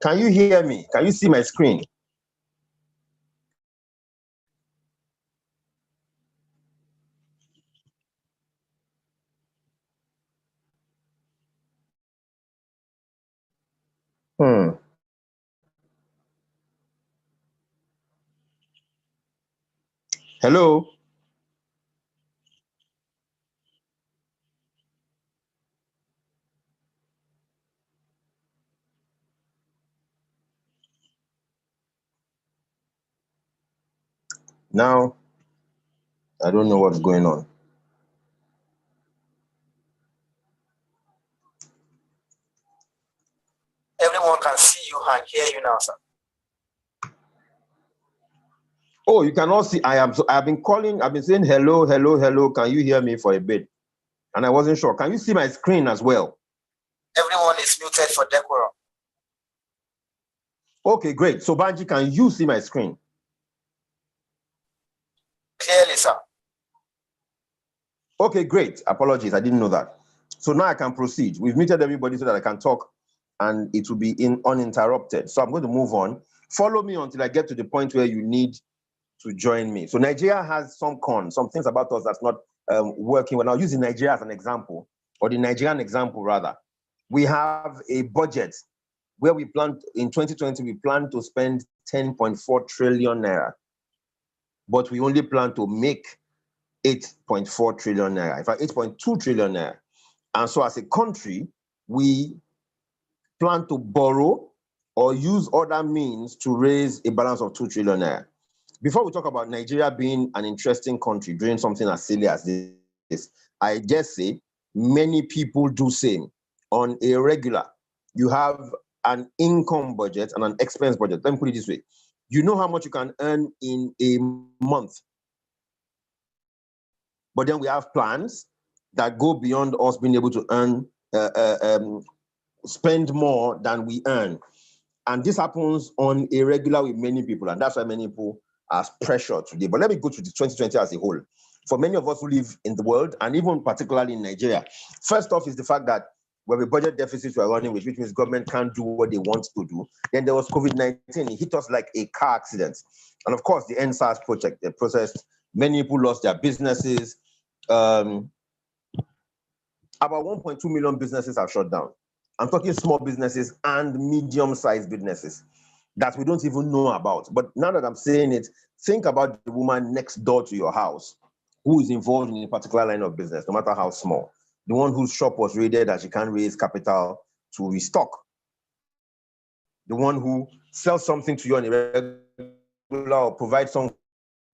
Can you hear me? Can you see my screen? Hello? Now, I don't know what's going on. Everyone can see you and hear you now, sir. Oh, you cannot see. I've been calling, I've been saying hello, hello, hello. Can you hear me for a bit? And I wasn't sure. Can you see my screen as well? Everyone is muted for decorum. Okay, great. So Banji, can you see my screen? Clearly, sir. Okay, great. Apologies, I didn't know that. So now I can proceed. We've muted everybody so that I can talk and it will be uninterrupted. So I'm going to move on. Follow me until I get to the point where you need to join me. So Nigeria has some things about us that's not working well. Now, using Nigeria as an example, or the Nigerian example rather, we have a budget where we plan, in 2020, we plan to spend 10.4 trillion naira, but we only plan to make 8.4 trillion naira, in fact, 8.2 trillion naira. And so as a country, we plan to borrow or use other means to raise a balance of 2 trillion naira. Before we talk about Nigeria being an interesting country, doing something as silly as this, I just say many people do same on a regular. You have an income budget and an expense budget. Let me put it this way. You know how much you can earn in a month. But then we have plans that go beyond us being able to earn, spend more than we earn. And this happens on a regular with many people. And that's why many people are pressured today. But let me go to the 2020 as a whole. For many of us who live in the world, and even particularly in Nigeria, first off is the fact that we have a budget deficit we're running with, which means government can't do what they want to do. Then there was COVID-19. It hit us like a car accident. And of course, the NSAS project, the process, many people lost their businesses. About 1.2 million businesses have shut down. I'm talking small businesses and medium-sized businesses that we don't even know about. But now that I'm saying it, think about the woman next door to your house who is involved in a particular line of business, no matter how small. The one whose shop was raided and she can't raise capital to restock. The one who sells something to you on a regular or provides some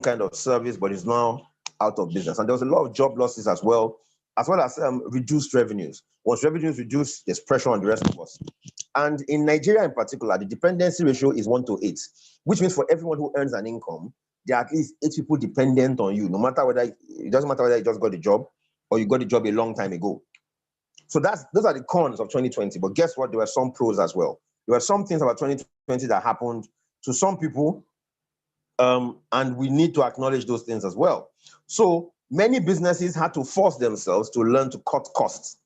kind of service but is now out of business. And there was a lot of job losses as well as reduced revenues. Once revenues reduce, there's pressure on the rest of us. And in Nigeria in particular, the dependency ratio is 1:8, which means for everyone who earns an income, there are at least 8 people dependent on you, no matter whether, it doesn't matter whether you just got a job or you got a job a long time ago. So those are the cons of 2020. But guess what? There were some pros as well. There were some things about 2020 that happened to some people, and we need to acknowledge those things as well. So many businesses had to force themselves to learn to cut costs.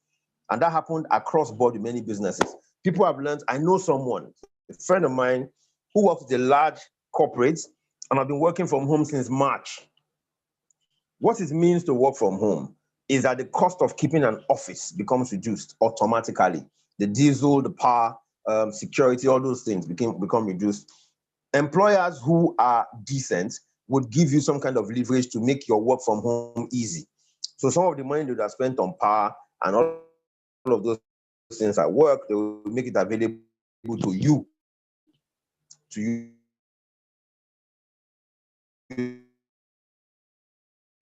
And that happened across board in many businesses. People have learned, I know someone, a friend of mine, who works with a large corporate and I've been working from home since March. What it means to work from home is that the cost of keeping an office becomes reduced automatically. The diesel, the power, security, all those things become reduced. Employers who are decent would give you some kind of leverage to make your work from home easy. So some of the money that are spent on power and all of those things at work, they will make it available to you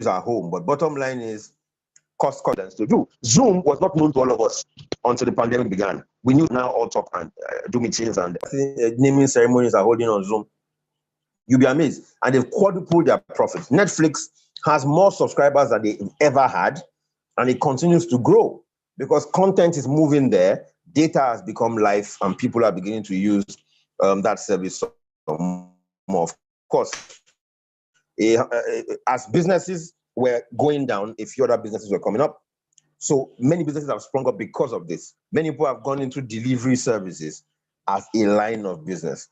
at home. But bottom line is cost cuttings to do. Zoom was not known to all of us until the pandemic began. We knew now all talk and do meetings and naming ceremonies are holding on Zoom. You'll be amazed. And they've quadrupled their profits. Netflix has more subscribers than they ever had, and it continues to grow because content is moving there. Data has become life, and people are beginning to use that service more. Of course, as businesses were going down, a few other businesses were coming up. So many businesses have sprung up because of this. Many people have gone into delivery services. as a line of business.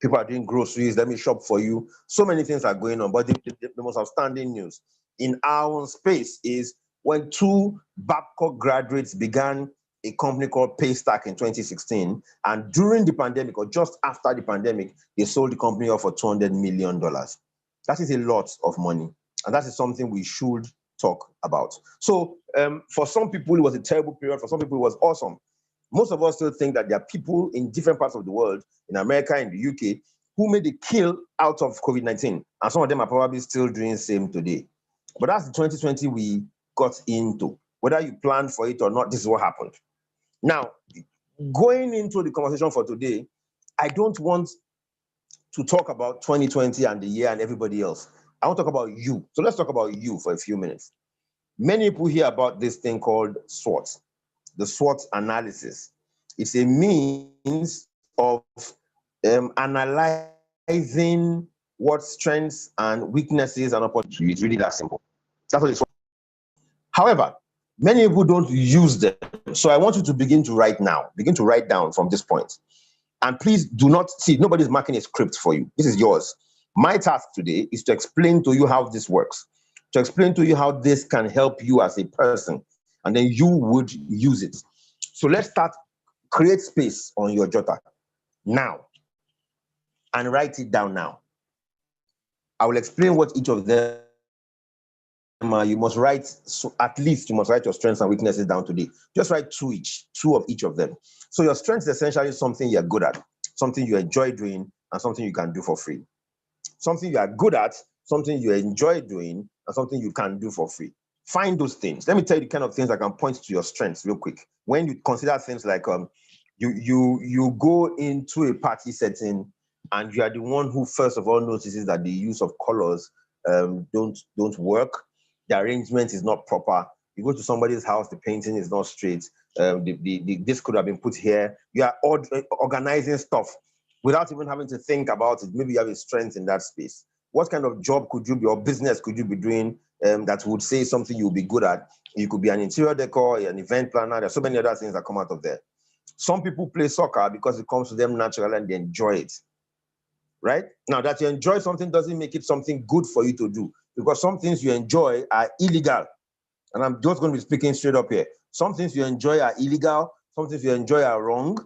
People are doing groceries, let me shop for you. So many things are going on. But the most outstanding news in our own space is when two Babcock graduates began a company called Paystack in 2016. And during the pandemic, or just after the pandemic, they sold the company off for $200 million. That is a lot of money. And that is something we should talk about. So for some people, it was a terrible period. For some people, it was awesome. Most of us still think that there are people in different parts of the world, in America, in the UK, who made a kill out of COVID-19. And some of them are probably still doing the same today. But that's the 2020 we got into. Whether you planned for it or not, this is what happened. Now, going into the conversation for today, I don't want to talk about 2020 and the year and everybody else. I want to talk about you. So let's talk about you for a few minutes. Many people hear about this thing called SWOT, the SWOT analysis. It's a means of analyzing what strengths and weaknesses and opportunities. It's really that simple. That's what it's for. However, many people don't use them. So I want you to begin to write now. Begin to write down from this point. And please do not see, nobody's marking a script for you. This is yours. My task today is to explain to you how this works, to explain to you how this can help you as a person, and then you would use it. So let's start. Create space on your jotter now and write it down now. I will explain what each of them are. You must write, so at least you must write your strengths and weaknesses down today. Just write two of each of them. So your strength is essentially something you're good at, something you enjoy doing, and something you can do for free. Something you are good at, something you enjoy doing, and something you can do for free. Find those things. Let me tell you the kind of things that can point to your strengths real quick. When you consider things like you go into a party setting and you are the one who first of all notices that the use of colors don't work. The arrangement is not proper. You go to somebody's house, the painting is not straight. This could have been put here. You are organizing stuff without even having to think about it. Maybe you have a strength in that space. What kind of job could you be, or business could you be doing that would say something you'll be good at? You could be an interior decor, an event planner. There's so many other things that come out of there. Some people play soccer because it comes to them naturally and they enjoy it. Right? Now, that you enjoy something doesn't make it something good for you to do, because some things you enjoy are illegal. And I'm just going to be speaking straight up here. Some things you enjoy are illegal. Some things you enjoy are wrong.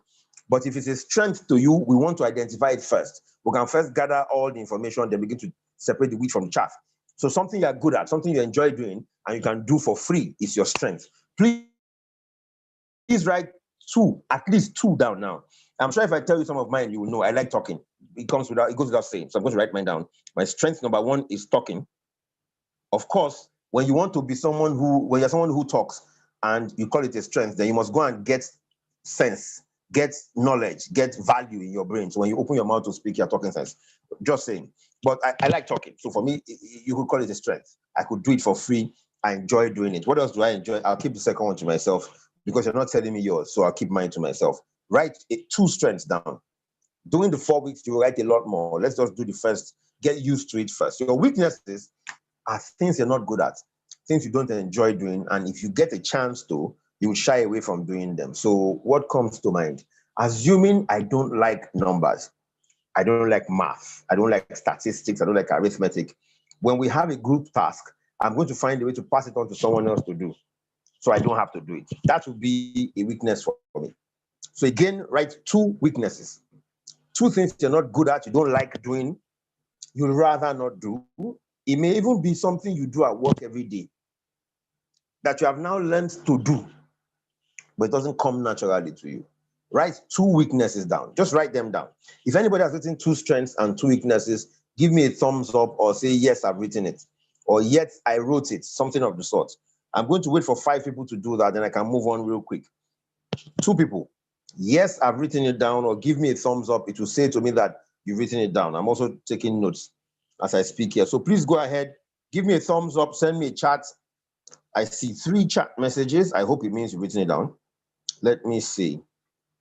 But if it's a strength to you, we want to identify it first. We can first gather all the information, then begin to separate the wheat from the chaff. So something you're good at, something you enjoy doing, and you can do for free is your strength. Please write at least two down now. I'm sure if I tell you some of mine, you will know I like talking. It goes without saying. So I'm going to write mine down. My strength number one is talking. Of course, when you're someone who talks and you call it a strength, then you must go and get sense, get knowledge, get value in your brain. So when you open your mouth to speak, you're talking sense. Just saying. But I like talking. So for me, you could call it a strength. I could do it for free. I enjoy doing it. What else do I enjoy? I'll keep the second one to myself because you're not telling me yours. So I'll keep mine to myself. Write two strengths down. During the 4 weeks, you write a lot more. Let's just do the first. Get used to it first. Your weaknesses are things you're not good at, things you don't enjoy doing. And if you get a chance to, you will shy away from doing them. So what comes to mind? Assuming I don't like numbers, I don't like math, I don't like statistics, I don't like arithmetic. When we have a group task, I'm going to find a way to pass it on to someone else to do, so I don't have to do it. That would be a weakness for me. So again, write two weaknesses. Two things you're not good at, you don't like doing, you'd rather not do. It may even be something you do at work every day that you have now learned to do, but it doesn't come naturally to you. Write two weaknesses down. Just write them down. If anybody has written two strengths and two weaknesses, give me a thumbs up or say, yes, I've written it. Or, yes, I wrote it, something of the sort. I'm going to wait for 5 people to do that, then I can move on real quick. 2 people. Yes, I've written it down, or give me a thumbs up. It will say to me that you've written it down. I'm also taking notes as I speak here. So please go ahead, give me a thumbs up, send me a chat. I see 3 chat messages. I hope it means you've written it down. Let me see.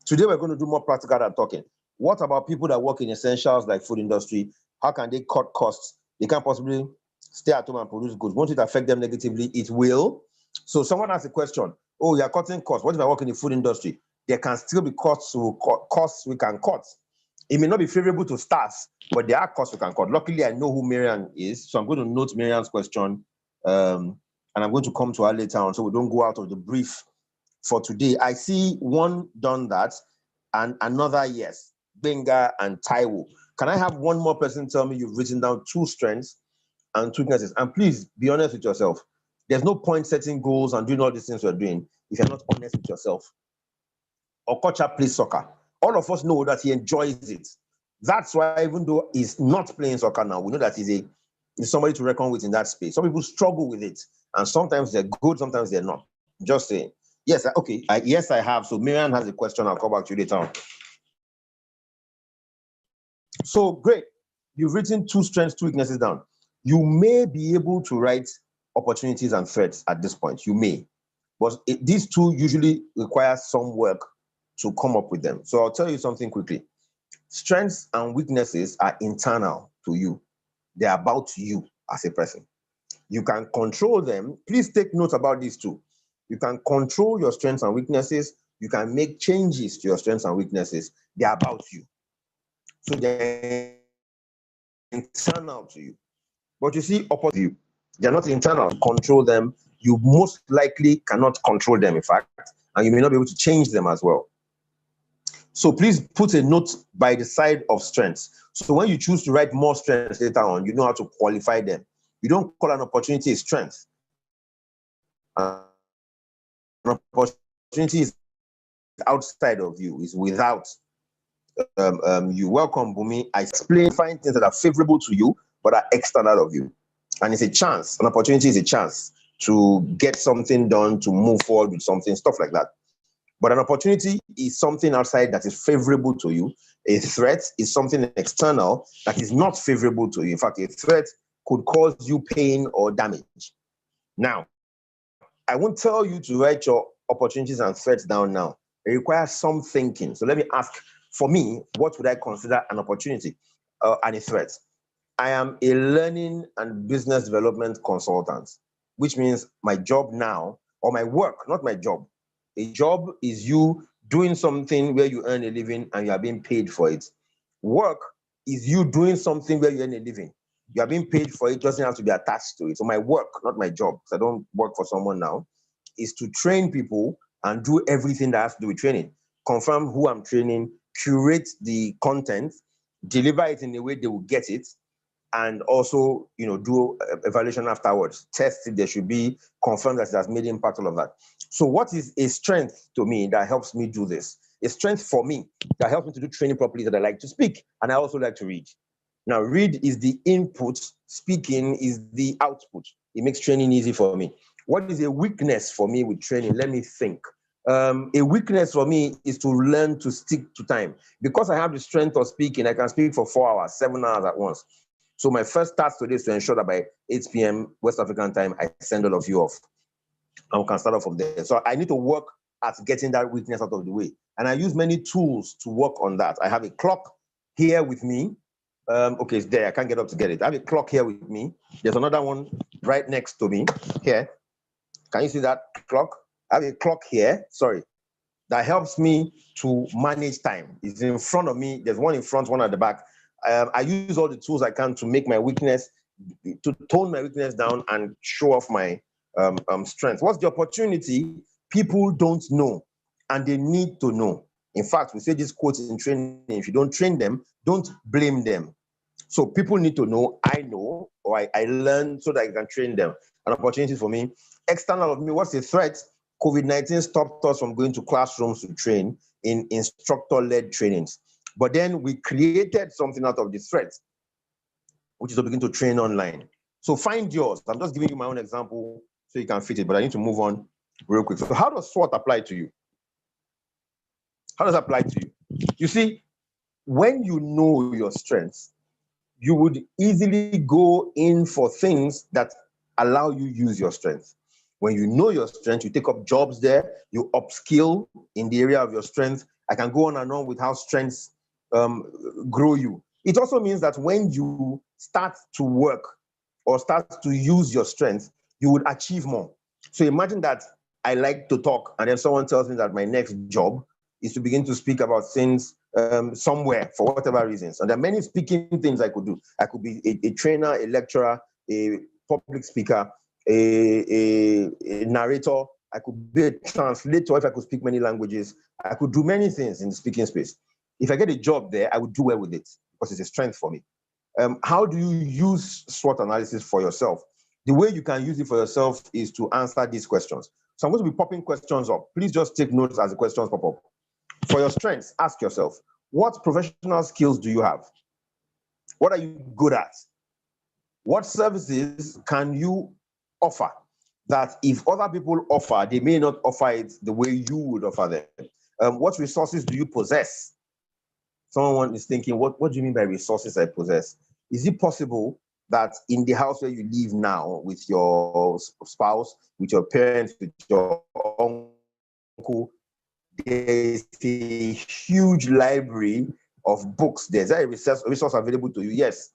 Today we're going to do more practical than talking. What about people that work in essentials like food industry? How can they cut costs? They can't possibly stay at home and produce goods. Won't it affect them negatively? It will. So someone asked a question. Oh, you're cutting costs. What if I work in the food industry? there can still be costs we can cut. It may not be favorable to stars, but there are costs we can cut. Luckily, I know who Marian is, so I'm going to note Marian's question, and I'm going to come to her later on, so we don't go out of the brief for today. I see one done that, and another yes, Benga and Taiwo. Can I have one more person tell me you've written down 2 strengths and 2 weaknesses? And please be honest with yourself. There's no point setting goals and doing all these things we're doing if you're not honest with yourself. Okocha plays soccer. All of us know that he enjoys it. That's why, even though he's not playing soccer now, we know that he's somebody to reckon with in that space. Some people struggle with it, and sometimes they're good, sometimes they're not. Just saying. Yes, okay. Yes, I have. So Miriam has a question. I'll come back to you later on. So great. You've written 2 strengths, 2 weaknesses down. You may be able to write opportunities and threats at this point. You may. But these 2 usually require some work to come up with them. So I'll tell you something quickly. Strengths and weaknesses are internal to you. They're about you as a person. You can control them. Please take note about these 2. You can control your strengths and weaknesses. You can make changes to your strengths and weaknesses. They're about you. So they're internal to you. But you see, opposite you. They're not internal. Control them. You most likely cannot control them, in fact, and you may not be able to change them as well. So please put a note by the side of strengths. So when you choose to write more strengths later on, you know how to qualify them. You don't call an opportunity a strength. An opportunity is outside of you, is without you. Welcome, Bumi. I explain fine things that are favorable to you, but are external of you. And it's a chance. An opportunity is a chance to get something done, to move forward with something, stuff like that. But an opportunity is something outside that is favorable to you. A threat is something external that is not favorable to you. In fact, a threat could cause you pain or damage. Now, I won't tell you to write your opportunities and threats down now. It requires some thinking. So let me ask, for me, what would I consider an opportunity and a threat? I am a learning and business development consultant, which means my job now, or my work, not my job. A job is you doing something where you earn a living and you are being paid for it. Work is you doing something where you earn a living. You are being paid for it, doesn't have to be attached to it. So my work, not my job, because I don't work for someone now, is to train people and do everything that has to do with training. Confirm who I'm training, curate the content, deliver it in a way they will get it, and also, do evaluation afterwards. Test if there should be, confirm that it has made impact, all of that. So what is a strength to me that helps me do this? A strength for me that helps me to do training properly, that I like to speak, and I also like to read. Now, read is the input, speaking is the output. It makes training easy for me. What is a weakness for me with training? Let me think. A weakness for me is to learn to stick to time. Because I have the strength of speaking, I can speak for 4 hours, 7 hours at once. So my first task today is to ensure that by 8 p.m. West African time, I send all of you off. And we can start off from there. So I need to work at getting that weakness out of the way. And I use many tools to work on that. I have a clock here with me. Okay, it's there. I can't get up to get it. I have a clock here with me. There's another one right next to me here. Can you see that clock? I have a clock here, that helps me to manage time. It's in front of me. There's one in front, one at the back. I use all the tools I can to make my weakness, to tone my weakness down and show off my strength. What's the opportunity? People don't know, and they need to know. In fact, we say this quote in training: if you don't train them, don't blame them. So people need to know, I know, or I learn so that I can train them. An opportunity for me. External of me, what's the threat? COVID-19 stopped us from going to classrooms to train in instructor-led trainings. But then we created something out of the threat, which is to begin to train online. So find yours. I'm just giving you my own example so you can fit it, but I need to move on real quick. So how does SWOT apply to you? How does it apply to you? You see, when you know your strengths, you would easily go in for things that allow you use your strength. When you know your strength, you take up jobs there, you upskill in the area of your strength. I can go on and on with how strengths grow you. It also means that when you start to work or start to use your strength, you would achieve more. So imagine that I like to talk, and then someone tells me that my next job is to begin to speak about things somewhere for whatever reasons. And there are many speaking things I could do. I could be a trainer, a lecturer, a public speaker, a narrator. I could be a translator if I could speak many languages. I could do many things in the speaking space. If I get a job there, I would do well with it because it's a strength for me. How do you use SWOT analysis for yourself? The way you can use it for yourself is to answer these questions. So I'm going to be popping questions up. Please just take notes as the questions pop up. For your strengths, ask yourself, what professional skills do you have? What are you good at? What services can you offer that if other people offer, they may not offer it the way you would offer them? What resources do you possess? Someone is thinking, what do you mean by resources I possess? Is it possible that in the house where you live now with your spouse, with your parents, with your uncle, there's a huge library of books? There's a resource available to you? Yes.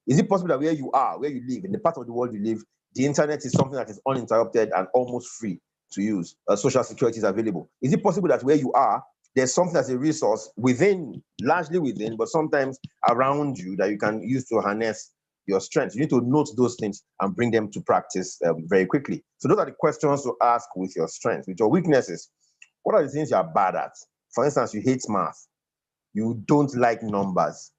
Is it possible that where you are, where you live, in the part of the world you live, the internet is something that is uninterrupted and almost free to use? Social security is available. Is it possible that where you are, there's something that's a resource within, largely within, but sometimes around you that you can use to harness your strengths? You need to note those things and bring them to practice very quickly. So those are the questions to ask with your strengths. With your weaknesses, what are the things you're bad at? For instance, you hate math. You don't like numbers.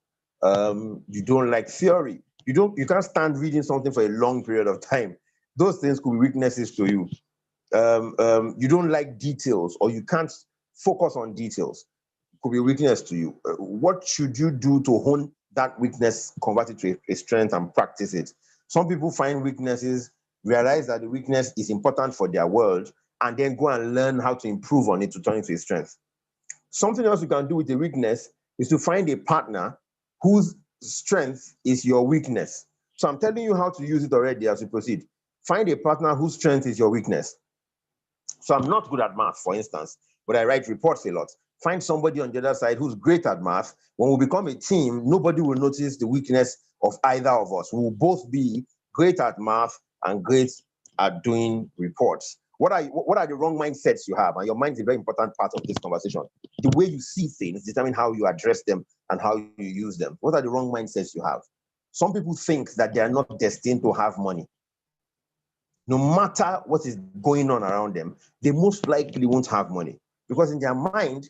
You don't like theory. You can't stand reading something for a long period of time. Those things could be weaknesses to you. You don't like details, or you can't focus on details. Could be a weakness to you. What should you do to hone that weakness, convert it to a strength and practice it? Some people find weaknesses, realize that the weakness is important for their world, and then go and learn how to improve on it to turn it into a strength. Something else you can do with a weakness is to find a partner whose strength is your weakness. So I'm telling you how to use it already as we proceed. Find a partner whose strength is your weakness. So I'm not good at math, for instance, but I write reports a lot. Find somebody on the other side who's great at math. When we become a team, nobody will notice the weakness of either of us. We will both be great at math and great at doing reports. What are the wrong mindsets you have? And your mind is a very important part of this conversation. The way you see things determine how you address them and how you use them. What are the wrong mindsets you have? Some people think that they are not destined to have money. No matter what is going on around them, they most likely won't have money because in their mind,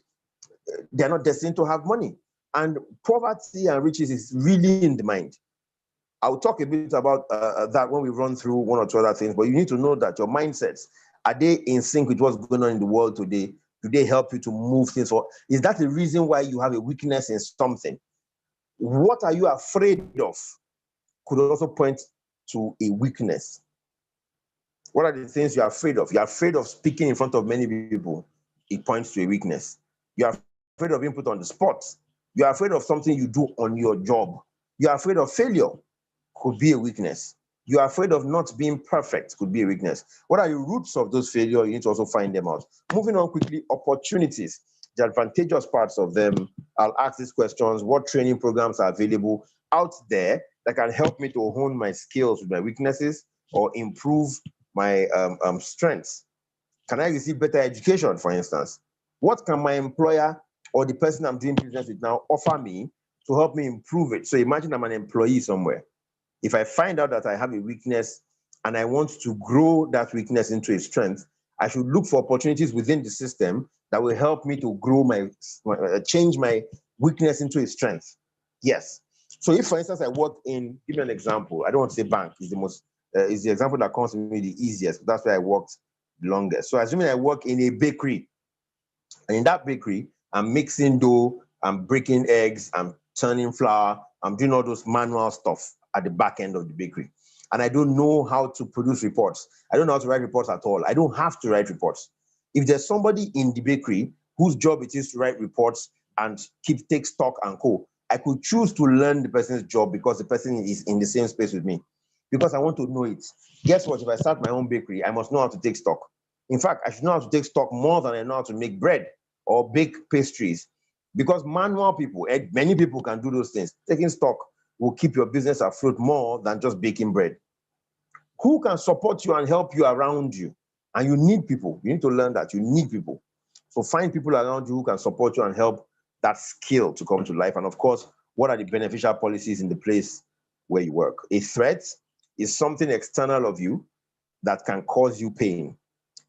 they're not destined to have money. And poverty and riches is really in the mind. I'll talk a bit about that when we run through one or two other things, but you need to know that your mindsets, are they in sync with what's going on in the world today? Do they help you to move things forward? Is that the reason why you have a weakness in something? What are you afraid of? Could also point to a weakness. What are the things you're afraid of? You're afraid of speaking in front of many people. It points to a weakness. You're afraid of being put on the spot. You're afraid of something you do on your job. You're afraid of failure. Could be a weakness. You're afraid of not being perfect. Could be a weakness. What are the roots of those failures? You need to also find them out. Moving on quickly, opportunities. The advantageous parts of them. I'll ask these questions. What training programs are available out there that can help me to hone my skills with my weaknesses or improve my strengths? Can I receive better education, for instance? What can my employer or the person I'm doing business with now offer me to help me improve it? So imagine I'm an employee somewhere. If I find out that I have a weakness and I want to grow that weakness into a strength, I should look for opportunities within the system that will help me to grow change my weakness into a strength. Yes. So if, for instance, I work in, give me an example. I don't want to say bank is the example that comes to me the easiest. That's where I worked the longest. So assuming I work in a bakery, and in that bakery, I'm mixing dough, I'm breaking eggs, I'm turning flour, I'm doing all those manual stuff at the back end of the bakery. And I don't know how to produce reports. I don't know how to write reports at all. I don't have to write reports. If there's somebody in the bakery whose job it is to write reports and take stock and co, I could choose to learn the person's job because the person is in the same space with me. Because I want to know it. Guess what? If I start my own bakery, I must know how to take stock. In fact, I should know how to take stock more than I know how to make bread or bake pastries. Because manual people, many people can do those things. Taking stock will keep your business afloat more than just baking bread. Who can support you and help you around you? And you need people. You need to learn that you need people. So find people around you who can support you and help that skill to come to life. And of course, what are the beneficial policies in the place where you work? A threat is something external of you that can cause you pain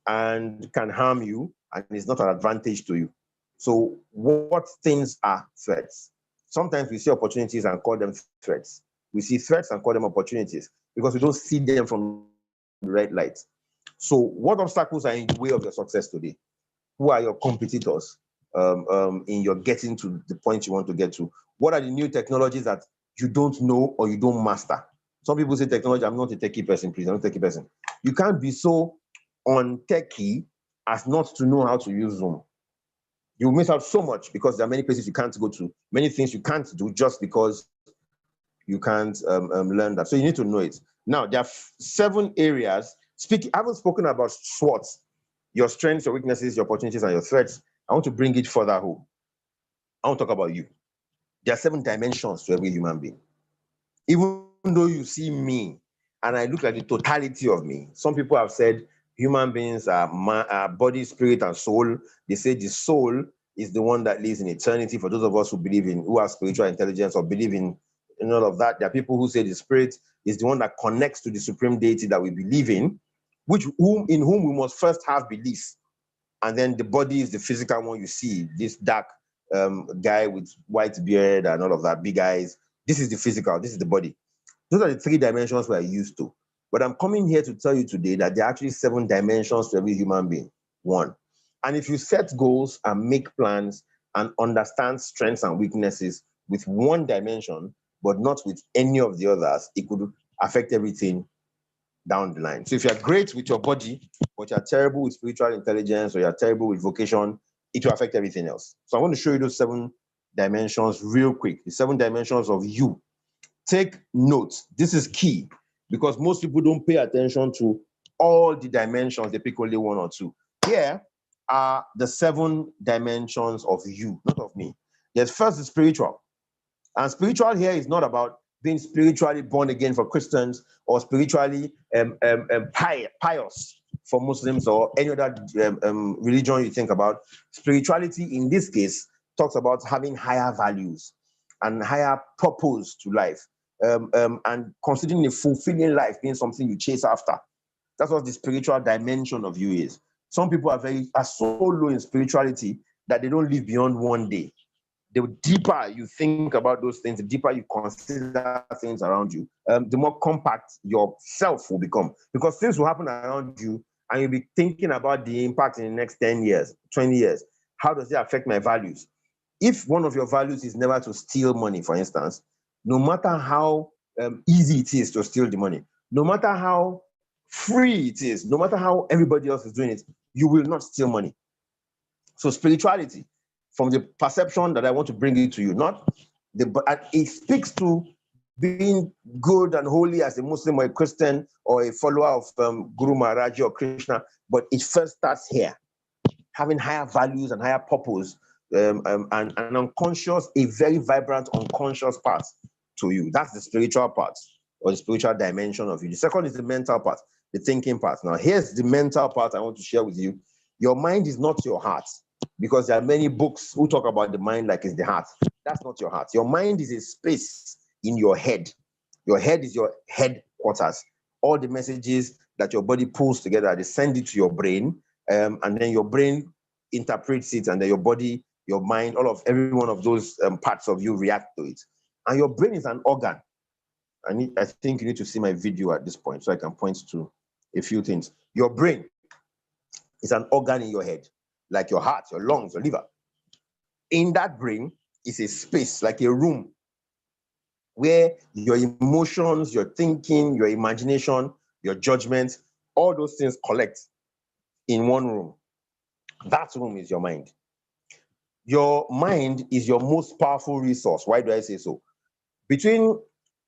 and can harm you and is not an advantage to you. So what things are threats? Sometimes we see opportunities and call them threats. We see threats and call them opportunities because we don't see them from the right light. So what obstacles are in the way of your success today? Who are your competitors in your getting to the point you want to get to? What are the new technologies that you don't know or you don't master? Some people say technology, I'm not a techie person, please, I'm not a techie person. You can't be so on techie as not to know how to use Zoom. You miss out so much because there are many places you can't go to, many things you can't do just because you can't learn that. So you need to know it. Now, there are 7 areas. I haven't spoken about SWOT, your strengths, your weaknesses, your opportunities, and your threats. I want to bring it further home. I want to talk about you. There are 7 dimensions to every human being. Even though you see me and I look like the totality of me, some people have said human beings are body, spirit, and soul. They say the soul is the one that lives in eternity. For those of us who have spiritual intelligence or believe in all of that, there are people who say the spirit is the one that connects to the supreme deity that we believe in, in whom we must first have belief. And then the body is the physical one you see, this dark guy with white beard and all of that, big eyes. This is the physical, this is the body. Those are the 3 dimensions we're used to. But I'm coming here to tell you today that there are actually 7 dimensions to every human being. 1. And if you set goals and make plans and understand strengths and weaknesses with 1 dimension, but not with any of the others, it could affect everything down the line. So if you're great with your body, but you're terrible with spiritual intelligence or you're terrible with vocation, it will affect everything else. So I want to show you those 7 dimensions real quick. The 7 dimensions of you. Take notes. This is key because most people don't pay attention to all the dimensions. They pick only 1 or 2. Here are the 7 dimensions of you, not of me. There's first the spiritual. And spiritual here is not about being spiritually born again for Christians or spiritually pious for Muslims or any other religion you think about. Spirituality in this case talks about having higher values and higher purpose to life, and considering a fulfilling life being something you chase after. That's what the spiritual dimension of you is. Some people are so low in spirituality that they don't live beyond 1 day. The deeper you think about those things, the deeper you consider things around you, the more compact your self will become. Because things will happen around you and you'll be thinking about the impact in the next 10 years, 20 years. How does it affect my values? If one of your values is never to steal money, for instance, no matter how easy it is to steal the money, no matter how free it is, no matter how everybody else is doing it, you will not steal money. So spirituality, from the perception that I want to bring it to you, but it speaks to being good and holy as a Muslim or a Christian or a follower of Guru Maharaj or Krishna, but it first starts here, having higher values and higher purpose, and an unconscious, a very vibrant unconscious part to you. That's the spiritual part or the spiritual dimension of you. The second is the mental part, the thinking part. Now, here's the mental part I want to share with you. Your mind is not your heart, because there are many books who talk about the mind like it's the heart. That's not your heart. Your mind is a space in your head. Your head is your headquarters. All the messages that your body pulls together, they send it to your brain, and then your brain interprets it, and then your body, your mind, every one of those parts of you react to it. And your brain is an organ. I think you need to see my video at this point so I can point to a few things. Your brain is an organ in your head, like your heart, your lungs, your liver. In that brain is a space, like a room, where your emotions, your thinking, your imagination, your judgment, all those things collect in one room. That room is your mind. Your mind is your most powerful resource. Why do I say so? Between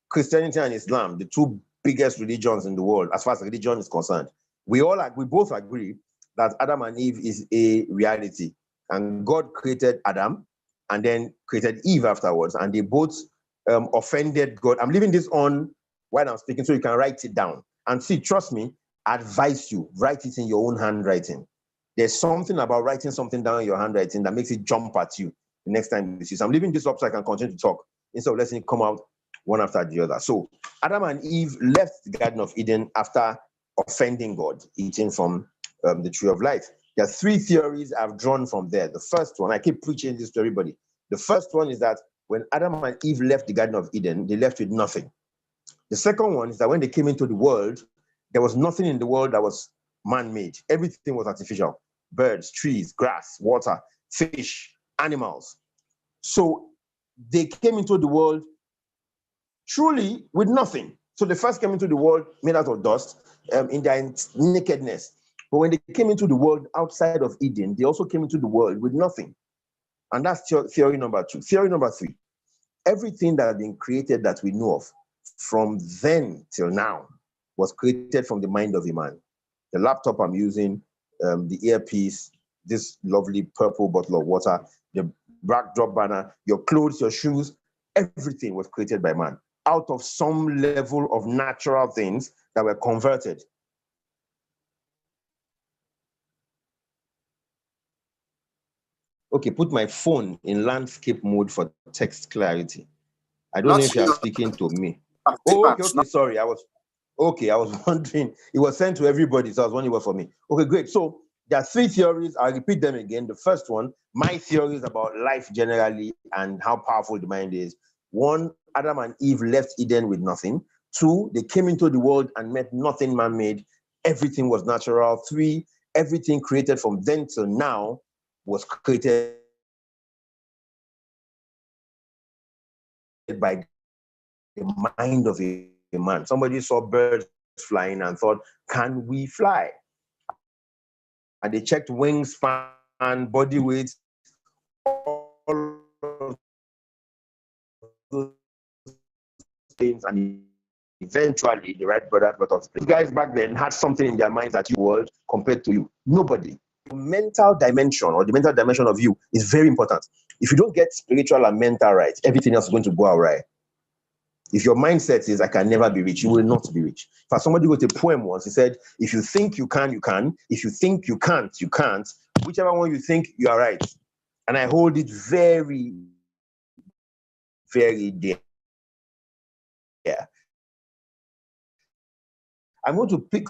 Christianity and Islam, the 2 biggest religions in the world, as far as religion is concerned, we both agree that Adam and Eve is a reality. And God created Adam and then created Eve afterwards. And they both offended God. I'm leaving this on while I'm speaking so you can write it down. And see, trust me, I advise you, write it in your own handwriting. There's something about writing something down in your handwriting that makes it jump at you the next time you see. So I'm leaving this up so I can continue to talk instead of letting it come out one after the other. So Adam and Eve left the Garden of Eden after offending God, eating from the tree of life. There are three theories I've drawn from there. The first one, I keep preaching this to everybody. The first one is that when Adam and Eve left the Garden of Eden, they left with nothing. The second one is that when they came into the world, there was nothing in the world that was man-made. Everything was artificial. Birds, trees, grass, water, fish, animals. So they came into the world truly with nothing. So they first came into the world made out of dust, in their nakedness. But when they came into the world outside of Eden, they also came into the world with nothing. And that's theory number 2. Theory number 3, everything that has been created that we know of from then till now was created from the mind of a man. The laptop I'm using, the earpiece, this lovely purple bottle of water, the backdrop banner, your clothes, your shoes, everything was created by man out of some level of natural things that were converted. Okay, put my phone in landscape mode for text clarity. I don't know if you're speaking to me. Oh, okay, sorry. I was wondering. It was sent to everybody, so I was wondering what for me. Okay, great. So there are 3 theories. I'll repeat them again. The first one, my theory is about life generally and how powerful the mind is. 1, Adam and Eve left Eden with nothing. 2, they came into the world and met nothing man-made. Everything was natural. 3, everything created from then till now was created by the mind of a man. Somebody saw birds flying and thought, can we fly? And they checked wingspan, body weight, all of those things, and eventually the right brother brought us. These guys back then had something in their minds that you world compared to you. Nobody. The mental dimension or the mental dimension of you is very important. If you don't get spiritual and mental right, everything else is going to go out right. If your mindset is, I can never be rich, you will not be rich. In fact, somebody wrote a poem once. He said, if you think you can, you can. If you think you can't, you can't. Whichever one you think, you are right. And I hold it very, very dear. Yeah. I'm going to pick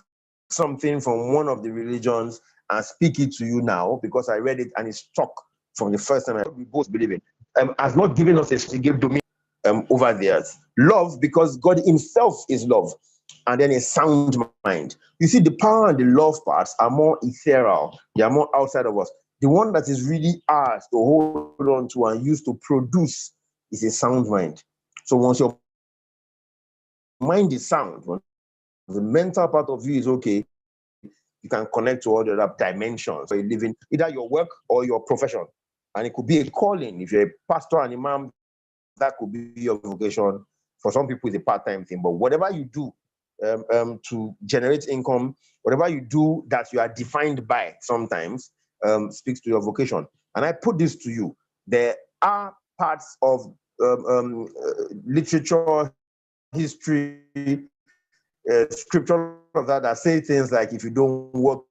something from one of the religions and speak it to you now because I read it and it struck from the first time we both believe in. Has not given us a give dominion over the earth. Love, because God himself is love. And then a sound mind. You see, the power and the love parts are more ethereal. They are more outside of us. The one that is really ours to hold on to and use to produce is a sound mind. So once your mind is sound, the mental part of you is okay, you can connect to all the other dimensions. So you live in either your work or your profession. And it could be a calling. If you're a pastor and imam, that could be your vocation. For some people, it's a part-time thing. But whatever you do to generate income, whatever you do that you are defined by sometimes speaks to your vocation. And I put this to you. There are parts of literature, history, scripture of that say things like, if you don't work,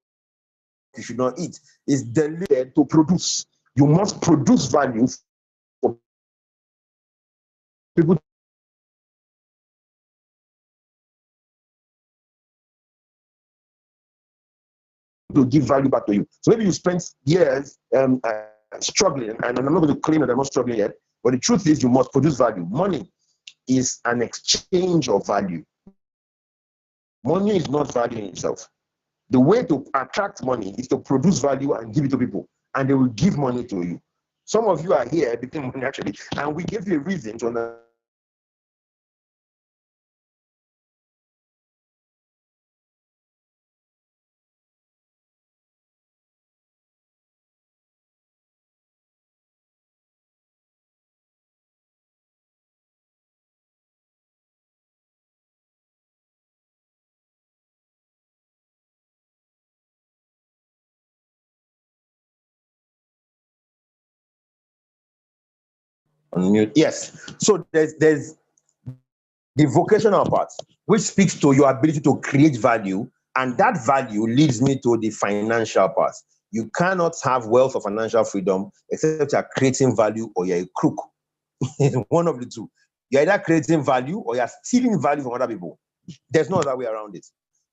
you should not eat. It's delivered to produce. You must produce value for people to give value back to you. So maybe you spent years struggling, and I'm not going to claim that I'm not struggling yet, but the truth is you must produce value. Money is an exchange of value. Money is not value in itself. The way to attract money is to produce value and give it to people, and they will give money to you. Some of you are here between money actually, and we gave you a reason to understand. Unmute. Yes. So there's the vocational part, which speaks to your ability to create value, and that value leads me to the financial part. You cannot have wealth or financial freedom except you are creating value or you're a crook. One of the two. You're either creating value or you're stealing value from other people. There's no other way around it.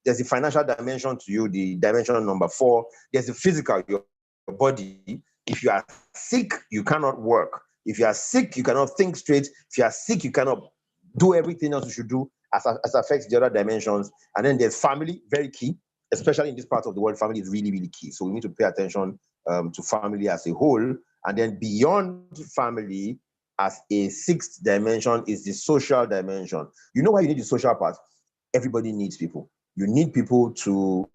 There's the financial dimension to you, the dimension number 4. There's the physical, your body. If you are sick, you cannot work. If you are sick, you cannot think straight. If you are sick, you cannot do everything else you should do as affects the other dimensions. And then there's family, very key, especially in this part of the world. Family is really, really key. So we need to pay attention to family as a whole. And then beyond family, as a 6th dimension, is the social dimension. You know why you need the social part? Everybody needs people. You need people to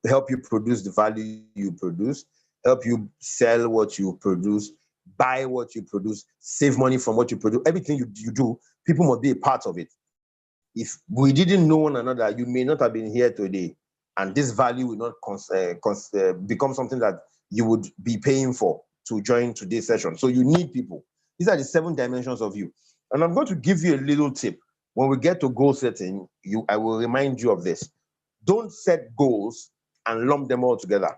help you produce the value you produce, help you sell what you produce, buy what you produce, save money from what you produce. Everything you do, people must be a part of it. If we didn't know one another, you may not have been here today. And this value will not become something that you would be paying for to join today's session. So you need people. These are the 7 dimensions of you. And I'm going to give you a little tip. When we get to goal setting, I will remind you of this. Don't set goals and lump them all together.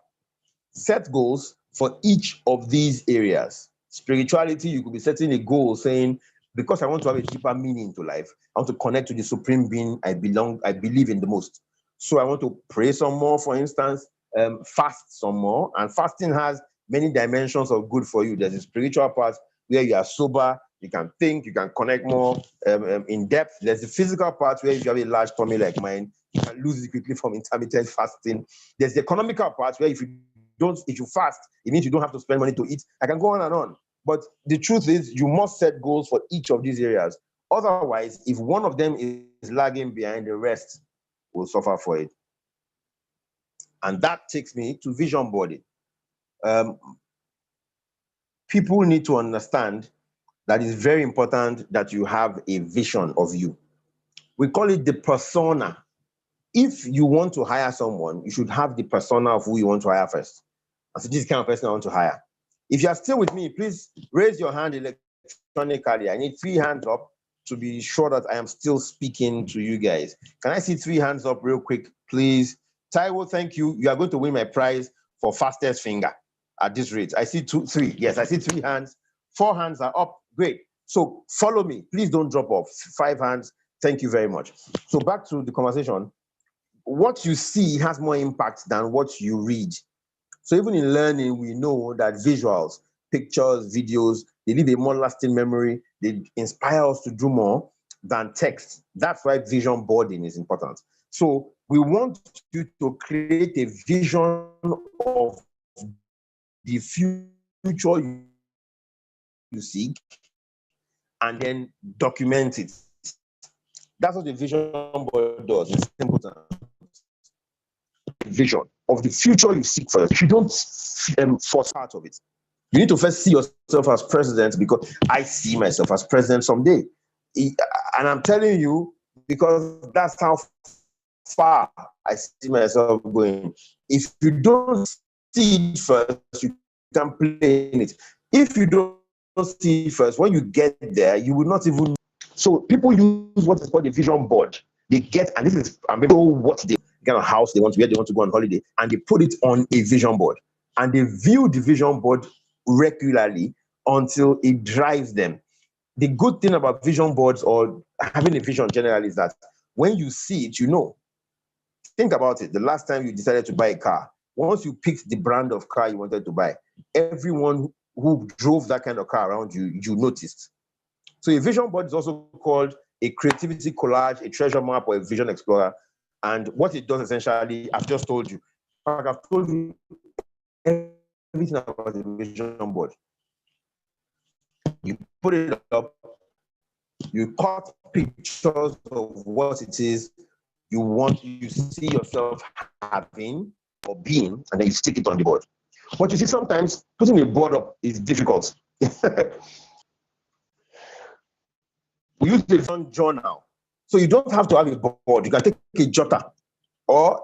Set goals for each of these areas. Spirituality, you could be setting a goal saying, because I want to have a deeper meaning to life, I want to connect to the supreme being I believe in the most. So I want to pray some more, for instance, fast some more. And fasting has many dimensions of good for you. There's a spiritual part where you are sober, you can think, you can connect more in depth. There's the physical part where if you have a large tummy like mine, you can lose it quickly from intermittent fasting. There's the economical part where if you fast, it means you don't have to spend money to eat. I can go on and on. But the truth is, you must set goals for each of these areas. Otherwise, if one of them is lagging behind, the rest will suffer for it. And that takes me to vision boarding. People need to understand that it's very important that you have a vision of you. We call it the persona. If you want to hire someone, you should have the persona of who you want to hire first. And so this kind of person I want to hire. If you are still with me, please raise your hand electronically. I need 3 hands up to be sure that I am still speaking to you guys. Can I see 3 hands up real quick, please? Taiwo, thank you. You are going to win my prize for fastest finger at this rate. I see 3. Yes, I see 3 hands. 4 hands are up. Great. So follow me. Please don't drop off. 5 hands. Thank you very much. So back to the conversation. What you see has more impact than what you read. So even in learning, we know that visuals, pictures, videos, they leave a more lasting memory. They inspire us to do more than text. That's why vision boarding is important. So we want you to create a vision of the future you seek and then document it. That's what the vision board does. It's simple terms. Vision of the future you seek first. You don't force part of it. You need to first see yourself as president, because I see myself as president someday. And I'm telling you, because that's how far I see myself going. If you don't see it first, you can play in it. If you don't see it first, when you get there, you will not even. So people use what is called a vision board. They get, and this is, I mean, what they kind of house they want to, where they want to go on holiday, and they put it on a vision board, and they view the vision board regularly until it drives them. The good thing about vision boards or having a vision generally is that when you see it, you know. Think about it. The last time you decided to buy a car, once you picked the brand of car you wanted to buy, everyone who drove that kind of car around you, you noticed. So a vision board is also called a creativity collage, a treasure map, or a vision explorer. And what it does essentially, I've just told you. I've told you everything about the vision board. You put it up, you cut pictures of what it is you want, you see yourself having or being, and then you stick it on the board. But you see, sometimes putting a board up is difficult. We use the vision journal. So you don't have to have a board. You can take a jotter or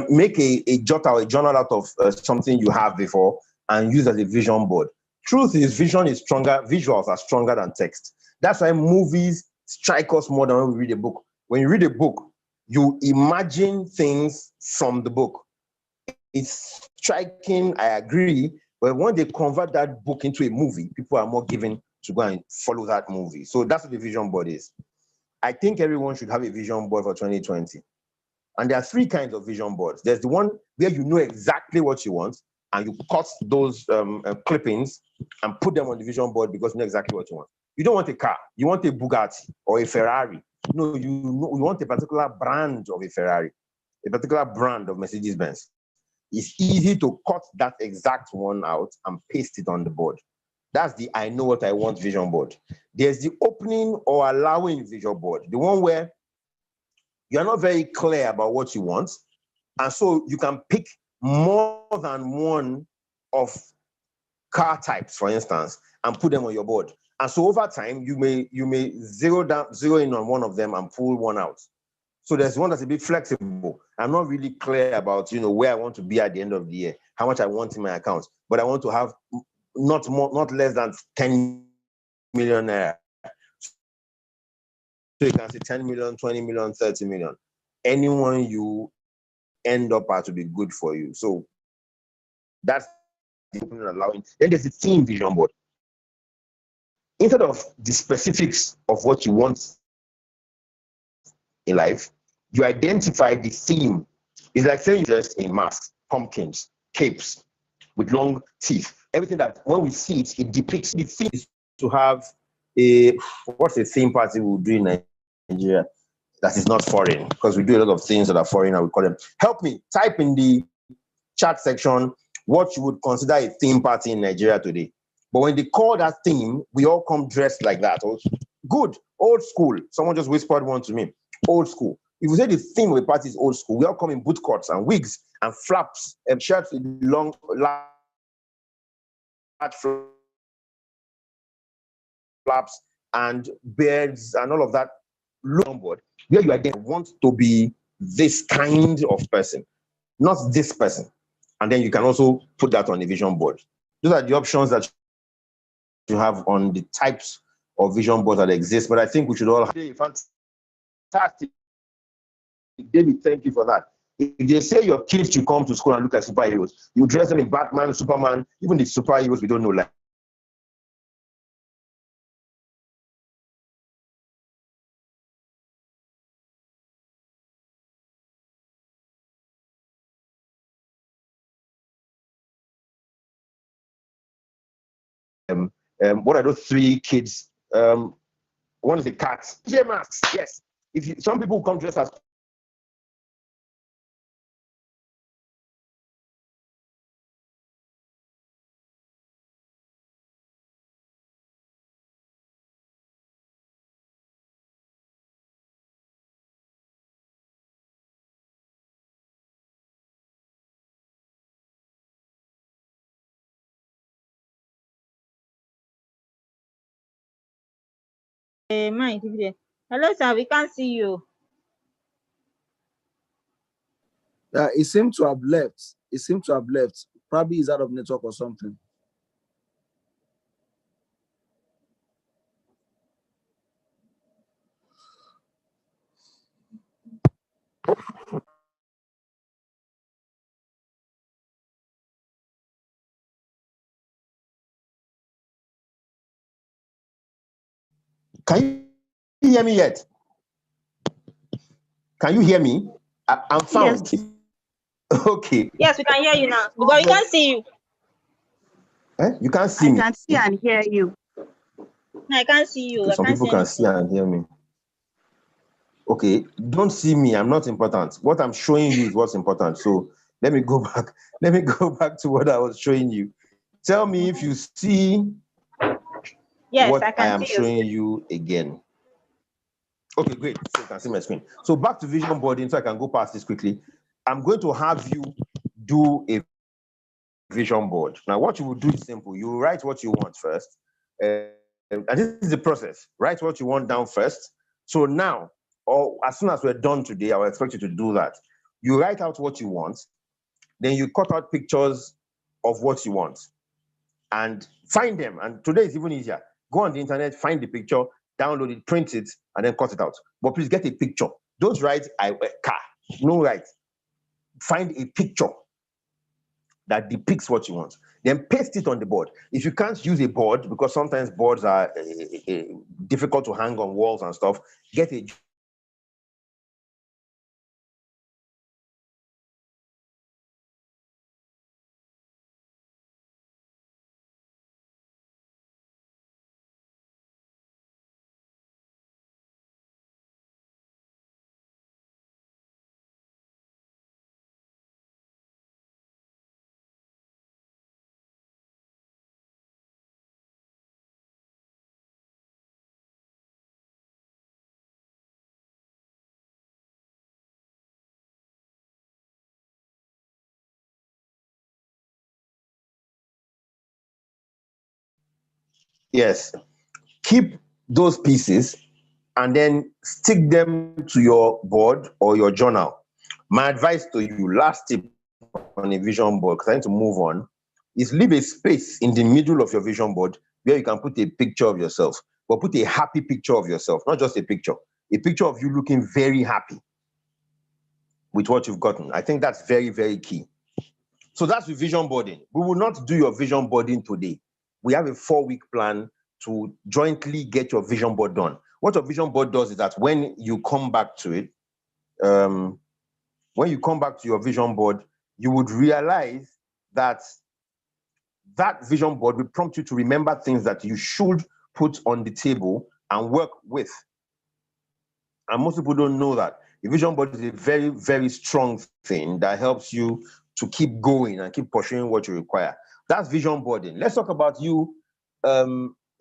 make a jotter or a journal out of something you have before and use as a vision board. Truth is, vision is stronger. Visuals are stronger than text. That's why movies strike us more than when we read a book. When you read a book, you imagine things from the book. it's striking, I agree. But when they convert that book into a movie, people are more given to go and follow that movie. So that's what the vision board is. I think everyone should have a vision board for 2020. And there are three kinds of vision boards. There's the one where you know exactly what you want, and you cut those clippings and put them on the vision board because you know exactly what you want. You don't want a car. You want a Bugatti or a Ferrari. No, you want a particular brand of a Ferrari, a particular brand of Mercedes-Benz. It's easy to cut that exact one out and paste it on the board. That's the I know what I want vision board. There's the opening or allowing vision board, the one where you're not very clear about what you want. And so you can pick more than one of car types, for instance, and put them on your board. And so over time, you may zero in on one of them and pull one out. So there's one that's a bit flexible. I'm not really clear about, where I want to be at the end of the year, how much I want in my account, but I want to have not less than 10 million naira. So you can say 10 million, 20 million, 30 million. Anyone you end up at will be good for you. So that's the opening and allowing. Then there's the theme vision board. Instead of the specifics of what you want in life, you identify the theme. It's like saying just in masks, pumpkins, capes with long teeth. Everything that when we see it, it depicts the theme is to have what's a theme party we'll do in Nigeria that is not foreign, because we do a lot of things that are foreign and we call them. Help me, type in the chat section what you would consider a theme party in Nigeria today. But when they call that theme, we all come dressed like that. Good, old school. Someone just whispered one to me. Old school. If we say the theme of a party is old school, we all come in boot cuts and wigs and flaps and shirts with long, large flaps and beards and all of that. Long board where you again want to be this kind of person, not this person. And then you can also put that on the vision board. Those are the options that you have on the types of vision boards that exist. But I think we should all have a fantastic. David, thank you for that. If they say your kids should come to school and look at superheroes, you dress them in Batman, Superman, even the superheroes we don't know, like what are those three kids? One is the cat. Yeah, masks. Yes. Some people come dressed as Hello, sir. We can't see you. It seemed to have left. Probably he's out of network or something. Can you hear me yet? Can you hear me? I'm found. Yes. Okay. Yes, we can hear you now. Because we can't see you. You can't see me. I can see and hear you. No, I can't see you. Some people can see and hear me. Okay, don't see me. I'm not important. What I'm showing you is what's important. So let me go back. Let me go back to what I was showing you. Tell me if you see what I am showing you again. Okay, great. So you can see my screen. So back to vision boarding, so I can go past this quickly. I'm going to have you do a vision board. Now, what you will do is simple. You write what you want first. And this is the process. Write what you want down first. So now, or as soon as we're done today, I will expect you to do that. You write out what you want. Then you cut out pictures of what you want. And find them. And today is even easier. Go on the internet, find the picture, download it, print it, and then cut it out. But please get a picture. Don't write car. No, write. Find a picture that depicts what you want. Then paste it on the board. If you can't use a board, because sometimes boards are difficult to hang on walls and stuff, get a yes. Keep those pieces and then stick them to your board or your journal. My advice to you, last tip on a vision board, because I need to move on, is leave a space in the middle of your vision board where you can put a picture of yourself, but put a happy picture of yourself, not just a picture of you looking very happy with what you've gotten. I think that's very, very key. So that's with vision boarding. We will not do your vision boarding today. We have a 4-week plan to jointly get your vision board done. What your vision board does is that when you come back to it, when you come back to your vision board, you would realize that that vision board will prompt you to remember things that you should put on the table and work with. And most people don't know that. A vision board is a very, very strong thing that helps you to keep going and keep pursuing what you require. That's vision boarding. Let's talk about you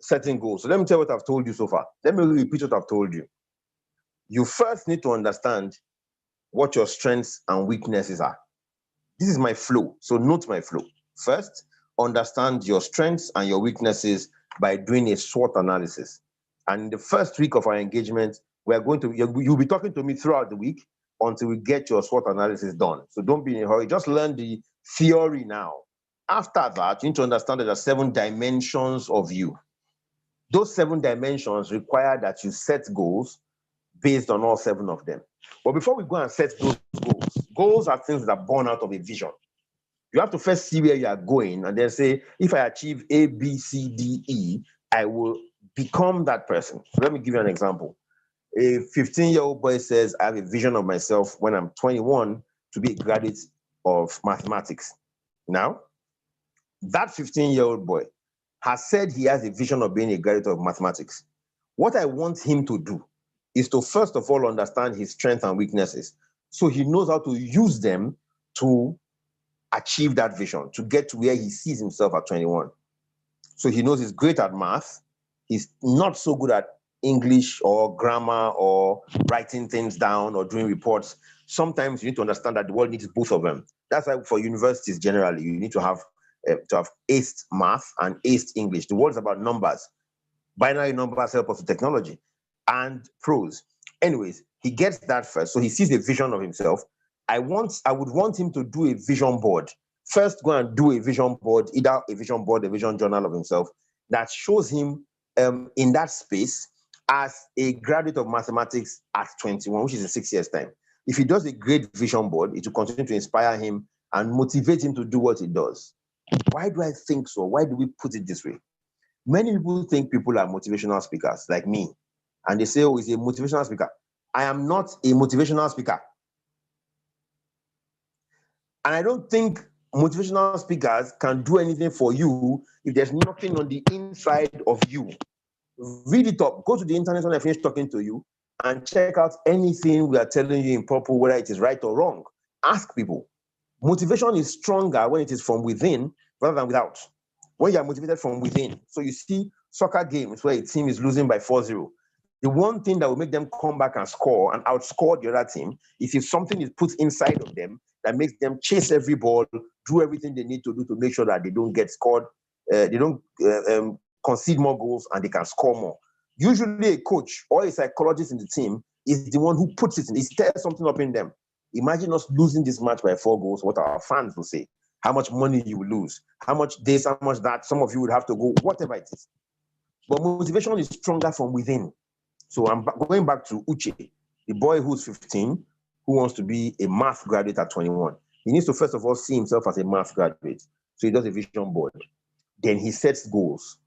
setting goals. So let me tell you what I've told you so far. Let me repeat what I've told you. You first need to understand what your strengths and weaknesses are. This is my flow. So note my flow. First, understand your strengths and your weaknesses by doing a SWOT analysis. And in the first week of our engagement, you'll be talking to me throughout the week until we get your SWOT analysis done. So don't be in a hurry. Just learn the theory now. After that, you need to understand that there are 7 dimensions of you. Those 7 dimensions require that you set goals based on all 7 of them. But before we go and set those goals are things that are born out of a vision. You have to first see where you are going and then say, if I achieve A, B, C, D, E, I will become that person. So let me give you an example. A 15-year-old boy says, I have a vision of myself when I'm 21 to be a graduate of mathematics. Now, that 15-year-old boy has said he has a vision of being a graduate of mathematics. What I want him to do is to first of all understand his strengths and weaknesses so he knows how to use them to achieve that vision, to get to where he sees himself at 21. So he knows he's great at math. He's not so good at English or grammar or writing things down or doing reports. Sometimes you need to understand that the world needs both of them. That's why for universities generally, you need to have aced math and aced English. The world is about numbers. Binary numbers help us with technology and prose. Anyways, he gets that first. So he sees a vision of himself. I would want him to do a vision board. First, go and do a vision board, either a vision board, a vision journal of himself that shows him in that space as a graduate of mathematics at 21, which is in 6 years' time. If he does a great vision board, it will continue to inspire him and motivate him to do what he does. Why do I think so? Why do we put it this way? Many people think people are motivational speakers like me, and they say, oh, he's a motivational speaker. I am not a motivational speaker. And I don't think motivational speakers can do anything for you if there's nothing on the inside of you. Read it up. Go to the internet when I finish talking to you and check out anything we are telling you in purple, whether it is right or wrong. Ask people. Motivation is stronger when it is from within rather than without. When you are motivated from within. So you see soccer games where a team is losing by 4-0. The one thing that will make them come back and score and outscore the other team is if something is put inside of them that makes them chase every ball, do everything they need to do to make sure that they don't get scored, they don't concede more goals, and they can score more. Usually a coach or a psychologist in the team is the one who puts it in, he stirs something up in them. Imagine us losing this match by 4 goals, what our fans will say, how much money you will lose, how much this, how much that, some of you would have to go, whatever it is. But motivation is stronger from within. So I'm going back to Uche, the boy who's 15, who wants to be a math graduate at 21. He needs to first of all see himself as a math graduate. So he does a vision board. Then he sets goals.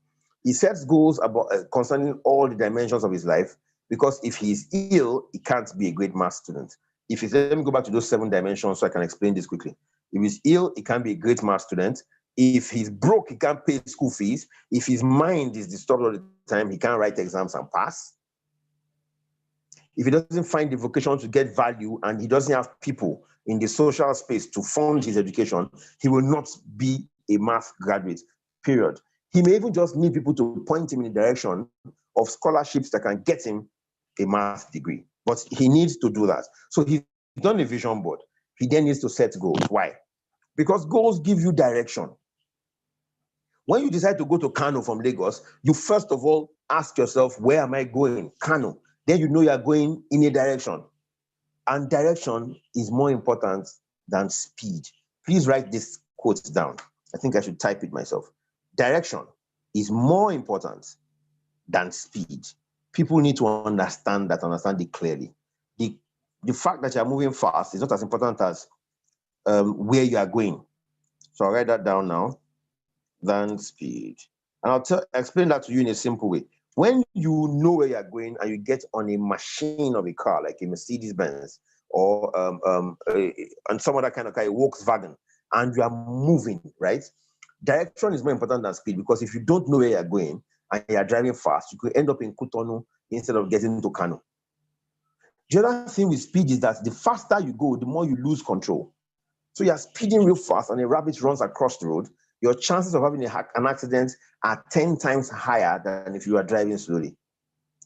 He sets goals about concerning all the dimensions of his life, because if he's ill, he can't be a great math student. If he's, let me go back to those 7 dimensions so I can explain this quickly. If he's ill, he can't be a great math student. If he's broke, he can't pay school fees. If his mind is disturbed all the time, he can't write exams and pass. If he doesn't find the vocation to get value and he doesn't have people in the social space to fund his education, he will not be a math graduate, period. He may even just need people to point him in the direction of scholarships that can get him a math degree. But he needs to do that. So he's done a vision board. He then needs to set goals. Why? Because goals give you direction. When you decide to go to Kano from Lagos, you first of all ask yourself, where am I going? Kano. Then you know you are going in a direction. And direction is more important than speed. Please write this quote down. I think I should type it myself. Direction is more important than speed. People need to understand that, understand it clearly. The fact that you're moving fast is not as important as where you are going. So I'll write that down now. Than speed. And I'll explain that to you in a simple way. When you know where you're going and you get on a machine of a car, like a Mercedes-Benz or and some other kind of car, a Volkswagen, and you are moving, right? Direction is more important than speed, because if you don't know where you're going and you're driving fast, you could end up in Cotonou instead of getting to Kano. The other thing with speed is that the faster you go, the more you lose control. So you're speeding real fast and a rabbit runs across the road, your chances of having an accident are 10 times higher than if you are driving slowly.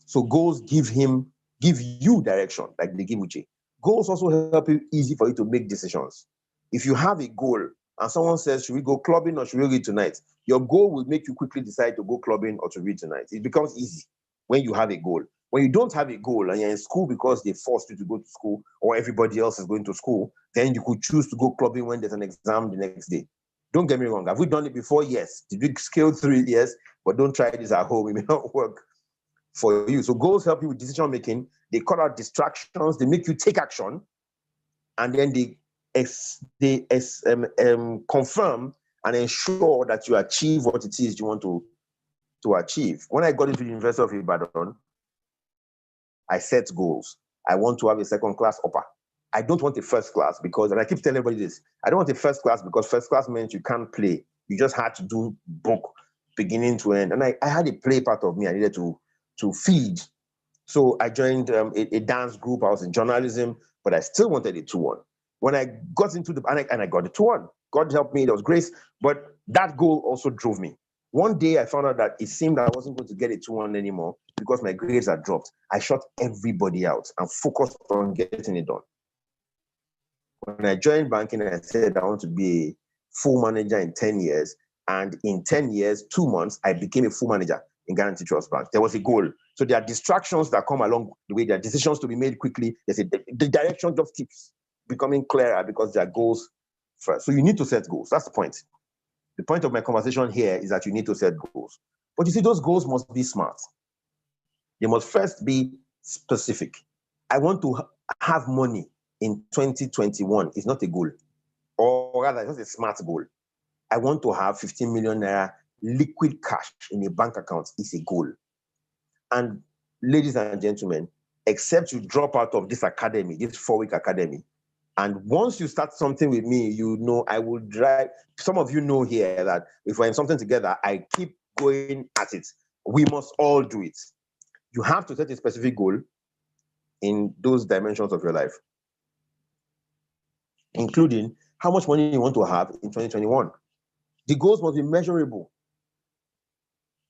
So goals give you direction, like they give Uche. Goals also help you easy for you to make decisions. If you have a goal and someone says, should we go clubbing or should we read tonight? Your goal will make you quickly decide to go clubbing or to read tonight. It becomes easy when you have a goal. When you don't have a goal and you're in school because they forced you to go to school or everybody else is going to school, then you could choose to go clubbing when there's an exam the next day. Don't get me wrong. Have we done it before? Yes. Did we scale through it? Yes. But don't try this at home. It may not work for you. So goals help you with decision making. They cut out distractions. They make you take action. And then they confirm and ensure that you achieve what it is you want to achieve. When I got into the University of Ibadan, I set goals. I want to have a second-class upper. I don't want a first class because, and I keep telling everybody this, I don't want a first class because first class meant you can't play. You just had to do book beginning to end. And I had a play part of me I needed to feed. So I joined a dance group. I was in journalism, but I still wanted a 2-1. When I got into and I got a 2-1. God helped me, there was grace, but that goal also drove me. One day I found out that it seemed that I wasn't going to get a 2-1 anymore because my grades had dropped. I shut everybody out and focused on getting it done. When I joined banking, I said I want to be a full manager in 10 years. And in 10 years, 2 months, I became a full manager in Guaranty Trust Bank. There was a goal. So there are distractions that come along the way. There are decisions to be made quickly. The direction just keeps becoming clearer because there are goals first. So you need to set goals. That's the point. The point of my conversation here is that you need to set goals. But you see, those goals must be smart. They must first be specific. I want to have money in 2021 is not a goal, or rather, it's not a smart goal. I want to have 15 million naira liquid cash in a bank account is a goal. And ladies and gentlemen, except you drop out of this academy, this 4-week academy, and once you start something with me, you know I will drive. Some of you know here that if we're in something together, I keep going at it. We must all do it. You have to set a specific goal in those dimensions of your life, including how much money you want to have in 2021. The goals must be measurable.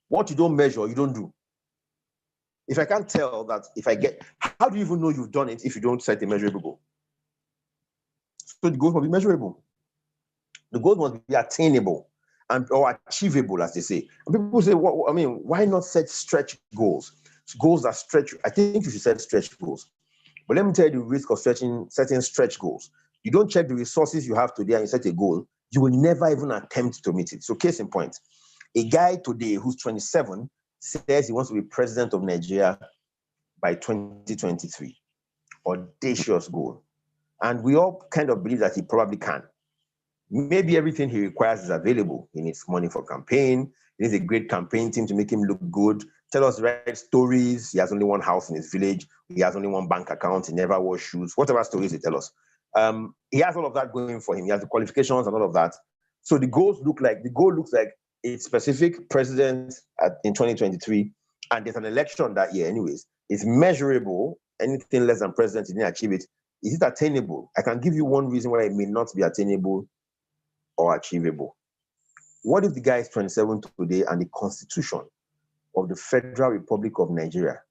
What you don't measure, you don't do. If I can't tell that, how do you even know you've done it if you don't set a measurable goal? So the goals must be measurable. The goals must be attainable or achievable, as they say. And people say, why not set stretch goals? Goals that stretch you. I think you should set stretch goals. But let me tell you the risk of setting stretch goals. You don't check the resources you have today and you set a goal, you will never even attempt to meet it. So case in point, a guy today who's 27 says he wants to be president of Nigeria by 2023. Audacious goal. And we all kind of believe that he probably can. Maybe everything he requires is available. He needs money for campaign. He needs a great campaign team to make him look good. Tell us the right stories. He has only one house in his village. He has only one bank account. He never wore shoes. Whatever stories he tell us. He has all of that going for him. He has the qualifications and all of that. So the goal looks like a specific president in 2023, and there's an election that year anyways. It's measurable. Anything less than president, he didn't achieve it. Is it attainable? I can give you one reason why it may not be attainable or achievable. What if the guy is 27 today and the Constitution of the Federal Republic of Nigeria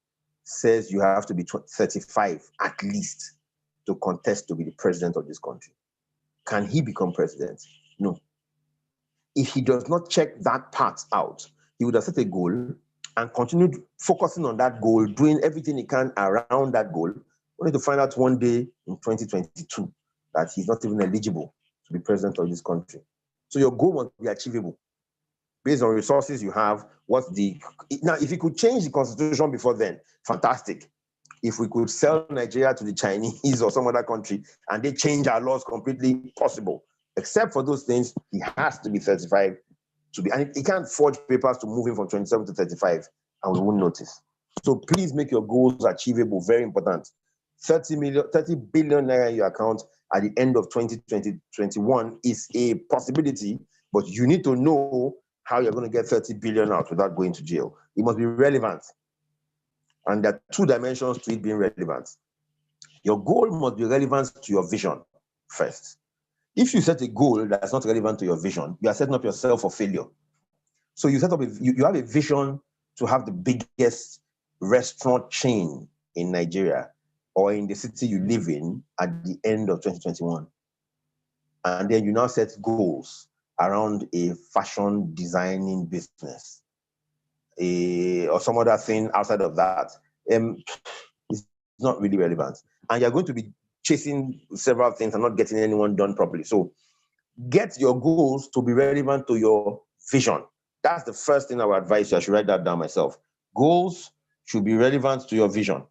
says you have to be 35 at least to contest to be the president of this country? Can he become president? No. If he does not check that part out, he would have set a goal and continued focusing on that goal, doing everything he can around that goal, only to find out one day in 2022 that he's not even eligible to be president of this country. So your goal must be achievable based on resources you have. Now, if you could change the constitution before then, fantastic. If we could sell Nigeria to the Chinese or some other country and they change our laws completely, possible. Except for those things, he has to be 35 to be, and he can't forge papers to move him from 27 to 35, and we won't notice. So please make your goals achievable, very important. 30 billion naira in your account at the end of 2021 is a possibility, but you need to know how you're going to get 30 billion out without going to jail. It must be relevant. And there are two dimensions to it being relevant. Your goal must be relevant to your vision first. If you set a goal that's not relevant to your vision, you are setting up yourself for failure. So you have a vision to have the biggest restaurant chain in Nigeria or in the city you live in at the end of 2021. And then you now set goals around a fashion designing business or some other thing outside of that. It's not really relevant. And you're going to be chasing several things and not getting anyone done properly. So get your goals to be relevant to your vision. That's the first thing I would advise you. I should write that down myself. Goals should be relevant to your vision.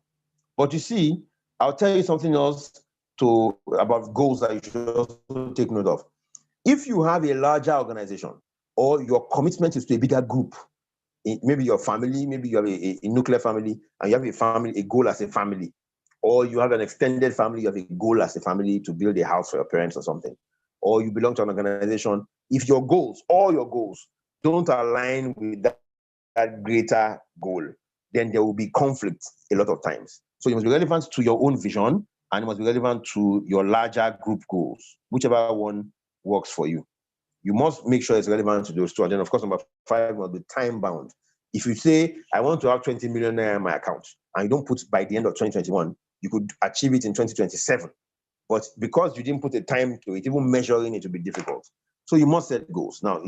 But you see, I'll tell you something else about goals that you should also take note of. If you have a larger organization or your commitment is to a bigger group, maybe your family, maybe you have a nuclear family and you have a goal as a family, or you have an extended family, you have a goal as a family to build a house for your parents or something, or you belong to an organization, if your goals, all your goals, don't align with that greater goal, then there will be conflict a lot of times. So it must be relevant to your own vision and it must be relevant to your larger group goals, whichever one works for you. You must make sure it's relevant to those two. And then, of course, number 5 must be time bound. If you say, I want to have 20 million naira in my account, and you don't put by the end of 2021, you could achieve it in 2027. But because you didn't put a time to it, even measuring it will be difficult. So you must set goals. Now,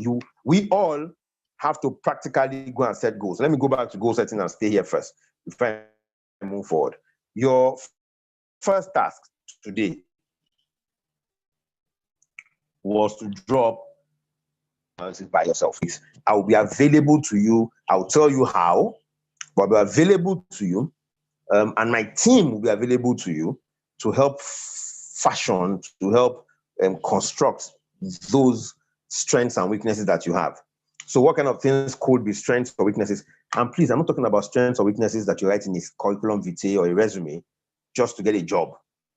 we all have to practically go and set goals. Let me go back to goal setting and stay here first before I move forward. Your first task today was to drop by yourself. I will be available to you. I'll tell you how, but I'll be available to you. And my team will be available to you to help fashion, to help construct those strengths and weaknesses that you have. So what kind of things could be strengths or weaknesses? And please, I'm not talking about strengths or weaknesses that you write in a curriculum vitae or a resume just to get a job.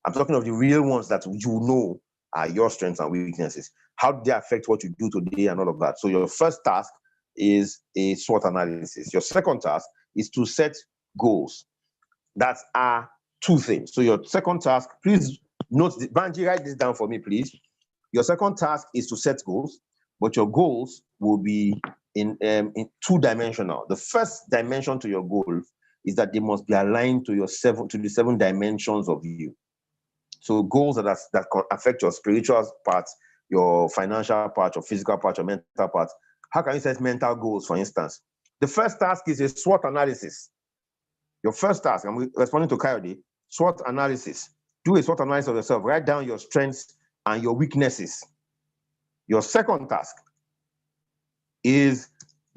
I'm talking of the real ones that you know are your strengths and weaknesses. How do they affect what you do today and all of that? So your first task is a SWOT analysis. Your second task is to set goals. That are two things. So your second task, please note, Banji, write this down for me, please. Your second task is to set goals, but your goals will be in two-dimensional. The first dimension to your goal is that they must be aligned to the 7 dimensions of you. So goals that affect your spiritual part, your financial part, your physical part, your mental part. How can you set mental goals, for instance? The first task is a SWOT analysis. Your first task, I'm responding to Coyote, SWOT analysis. Do a SWOT analysis of yourself. Write down your strengths and your weaknesses. Your second task is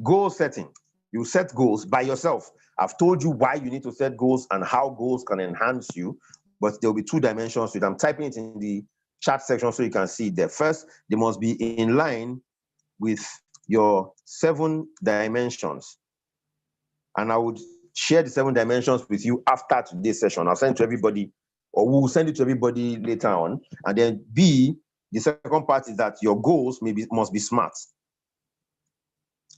goal setting. You set goals by yourself. I've told you why you need to set goals and how goals can enhance you, but there will be 2 dimensions to it. I'm typing it in the chat section so you can see it there. First, they must be in line with your 7 dimensions. And I would share the 7 dimensions with you after today's session. I'll send it to everybody, or we'll send it to everybody later on. And then B, the second part is that your goals must be smart.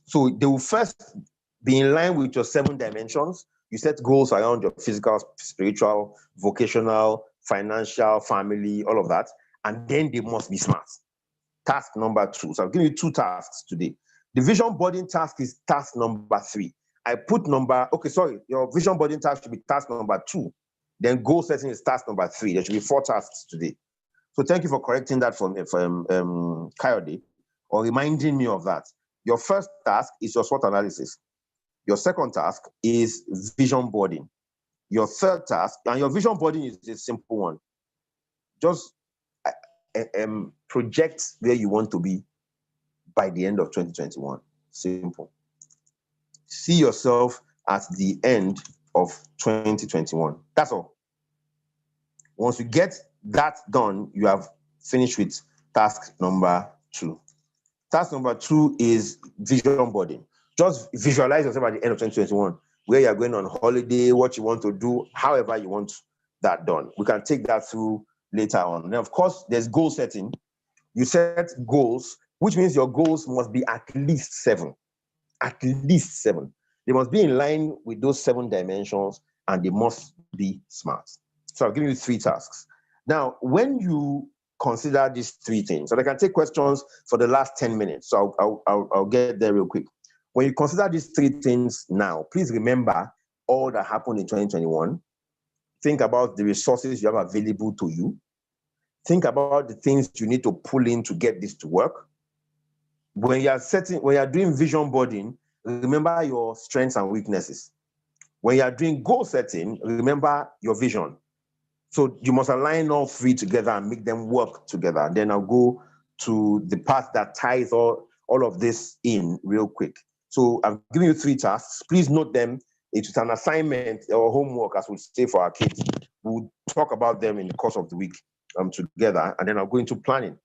So they will first be in line with your 7 dimensions. You set goals around your physical, spiritual, vocational, financial, family, all of that. And then they must be smart. Task number 2. So I'll give you 2 tasks today. The vision boarding task is task number 3. I put your vision boarding task should be task number 2. Then goal setting is task number 3. There should be 4 tasks today. So thank you for correcting that from Coyote, or reminding me of that. Your first task is your SWOT analysis. Your second task is vision boarding. Your third task, and your vision boarding is a simple one. Just project where you want to be by the end of 2021. Simple. See yourself at the end of 2021. That's all. Once you get that done, you have finished with task number 2. Task number 2 is vision boarding. Just visualize yourself at the end of 2021, where you're going on holiday, what you want to do, however you want that done. We can take that through later on. And of course, there's goal setting. You set goals, which means your goals must be at least 7. At least 7. They must be in line with those 7 dimensions, and they must be smart. So I'll give you 3 tasks. Now, when you consider these 3 things, and I can take questions for the last 10 minutes, so I'll get there real quick. When you consider these 3 things now, please remember all that happened in 2021. Think about the resources you have available to you. Think about the things you need to pull in to get this to work. When you are doing vision boarding, remember your strengths and weaknesses. When you are doing goal setting, remember your vision. So you must align all 3 together and make them work together. Then I'll go to the part that ties all of this in real quick. So I've given you 3 tasks. Please note them. It's an assignment or homework, as we say for our kids. We'll talk about them in the course of the week together, and then I'll go into planning.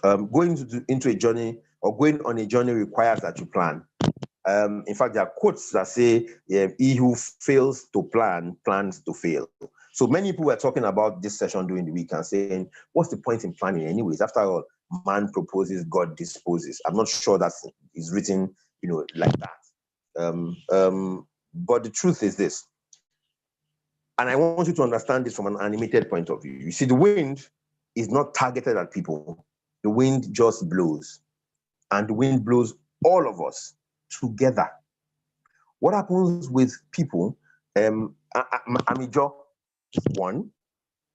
Going into a journey, or going on a journey, requires that you plan. In fact, there are quotes that say, he who fails to plan plans to fail. So many people were talking about this session during the week and saying, what's the point in planning anyways? After all, man proposes, God disposes. I'm not sure that is written, like that. But the truth is this, and I want you to understand this from an animated point of view. You see, the wind is not targeted at people. The wind just blows, and the wind blows all of us together. What happens with people? I'm a job. 1,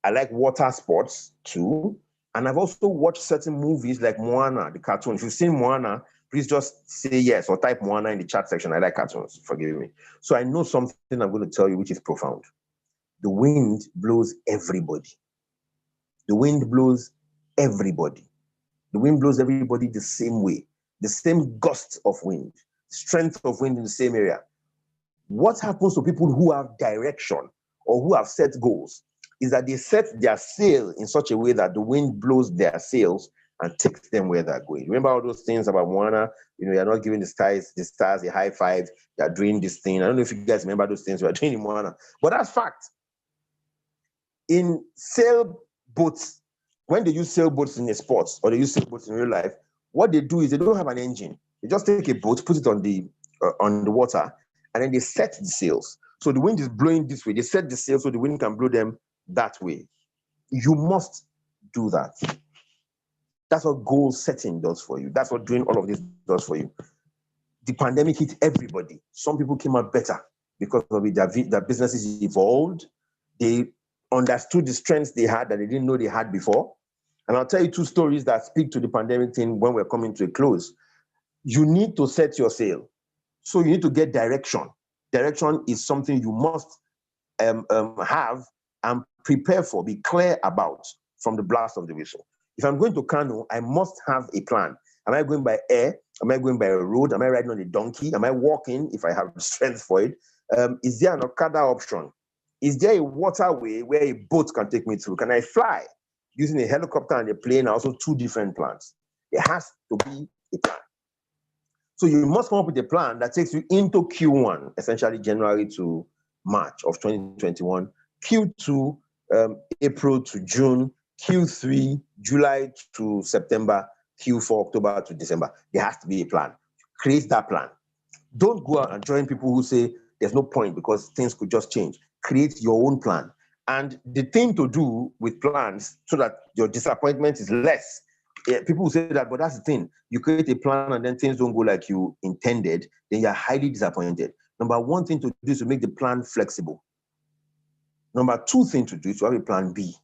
I like water sports. 2, and I've also watched certain movies like Moana, the cartoon. If you've seen Moana, please just say yes or type Moana in the chat section. I like cartoons, forgive me. So I know something I'm going to tell you which is profound. The wind blows everybody. The wind blows everybody. The wind blows everybody the same way, the same gust of wind, strength of wind in the same area. What happens to people who have direction or who have set goals is that they set their sail in such a way that the wind blows their sails and takes them where they're going. Remember all those things about Moana? You're not giving the stars a high five. You're doing this thing. I don't know if you guys remember those things we are doing in Moana, but that's fact. In sailboats, when they use sailboats in the sports or they use sailboats in real life, what they do is they don't have an engine. They just take a boat, put it on the water, and then they set the sails. So the wind is blowing this way. They set the sails so the wind can blow them that way. You must do that. That's what goal setting does for you. That's what doing all of this does for you. The pandemic hit everybody. Some people came out better because of it. Their businesses evolved. They understood the strengths they had that they didn't know they had before. And I'll tell you 2 stories that speak to the pandemic thing when we're coming to a close. You need to set your sail. So you need to get direction. Direction is something you must have and prepare for, be clear about from the blast of the whistle. If I'm going to Kano, I must have a plan. Am I going by air? Am I going by a road? Am I riding on a donkey? Am I walking if I have strength for it? Is there an Okada option? Is there a waterway where a boat can take me through? Can I fly? Using a helicopter and a plane are also two different plans. There has to be a plan. So you must come up with a plan that takes you into Q1, essentially January to March of 2021, Q2, April to June, Q3, July to September, Q4, October to December. There has to be a plan. Create that plan. Don't go out and join people who say there's no point because things could just change. Create your own plan. And the thing to do with plans so that your disappointment is less. People will say that, but that's the thing. You create a plan and then things don't go like you intended, then you're highly disappointed. Number one thing to do is to make the plan flexible. Number two thing to do is to have a plan B.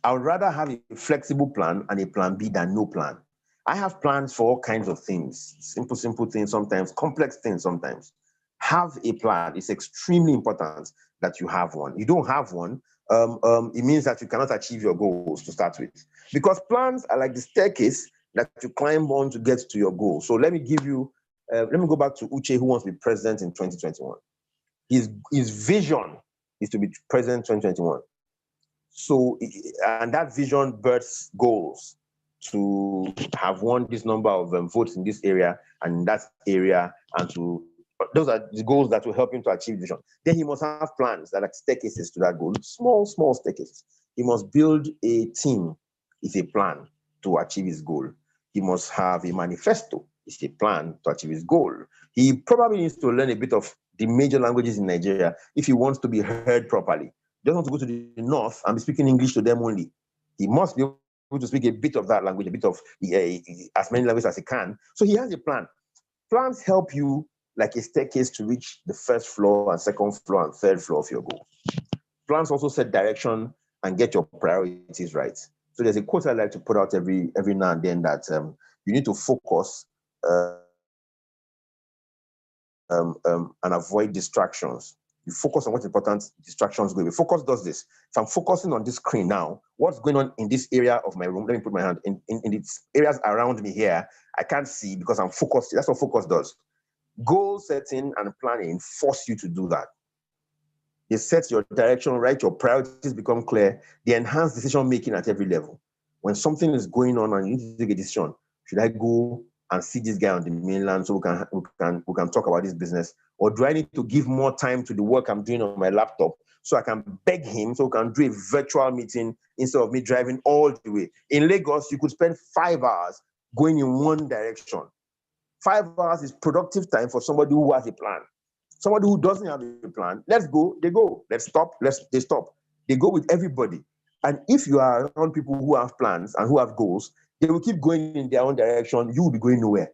I would rather have a flexible plan and a plan B than no plan. I have plans for all kinds of things, simple things sometimes, complex things sometimes. Have a plan. It's extremely important that you have one. You don't have one, it means that you cannot achieve your goals to start with. Because plans are like the staircase that you climb on to get to your goal. So let me give you, let me go back to Uche, who wants to be president in 2021. His vision is to be president in 2021. So, and that vision births goals to have won this number of votes in this area and in that area, and to those are the goals that will help him to achieve vision. Then he must have plans that are staircases to that goal, small staircases. He must build a team. It's a plan to achieve his goal. He must have a manifesto. It's a plan to achieve his goal. He probably needs to learn a bit of the major languages in Nigeria if he wants to be heard properly. He doesn't want to go to the north and be speaking English to them only. He must be able to speak a bit of that language, a bit of as many languages as he can. So he has a plan. Plans help you like a staircase to reach the first floor and second floor and third floor of your goal. Plans also set direction and get your priorities right. So there's a quote I like to put out every now and then that you need to focus and avoid distractions. You focus on what's important, distractions go away. Focus does this. If I'm focusing on this screen now, what's going on in this area of my room? Let me put my hand in these areas around me here. I can't see because I'm focused. That's what focus does. Goal setting and planning force you to do that. They set your direction right, your priorities become clear, they enhance decision making at every level. When something is going on and you need to take a decision, should I go and see this guy on the mainland so we can talk about this business? Or do I need to give more time to the work I'm doing on my laptop so I can beg him so we can do a virtual meeting instead of me driving all the way? In Lagos, you could spend 5 hours going in one direction. 5 hours is productive time for somebody who has a plan. Somebody who doesn't have a plan, let's go, they go. Let's stop, they stop. They go with everybody. And if you are around people who have plans and who have goals, they will keep going in their own direction. You will be going nowhere.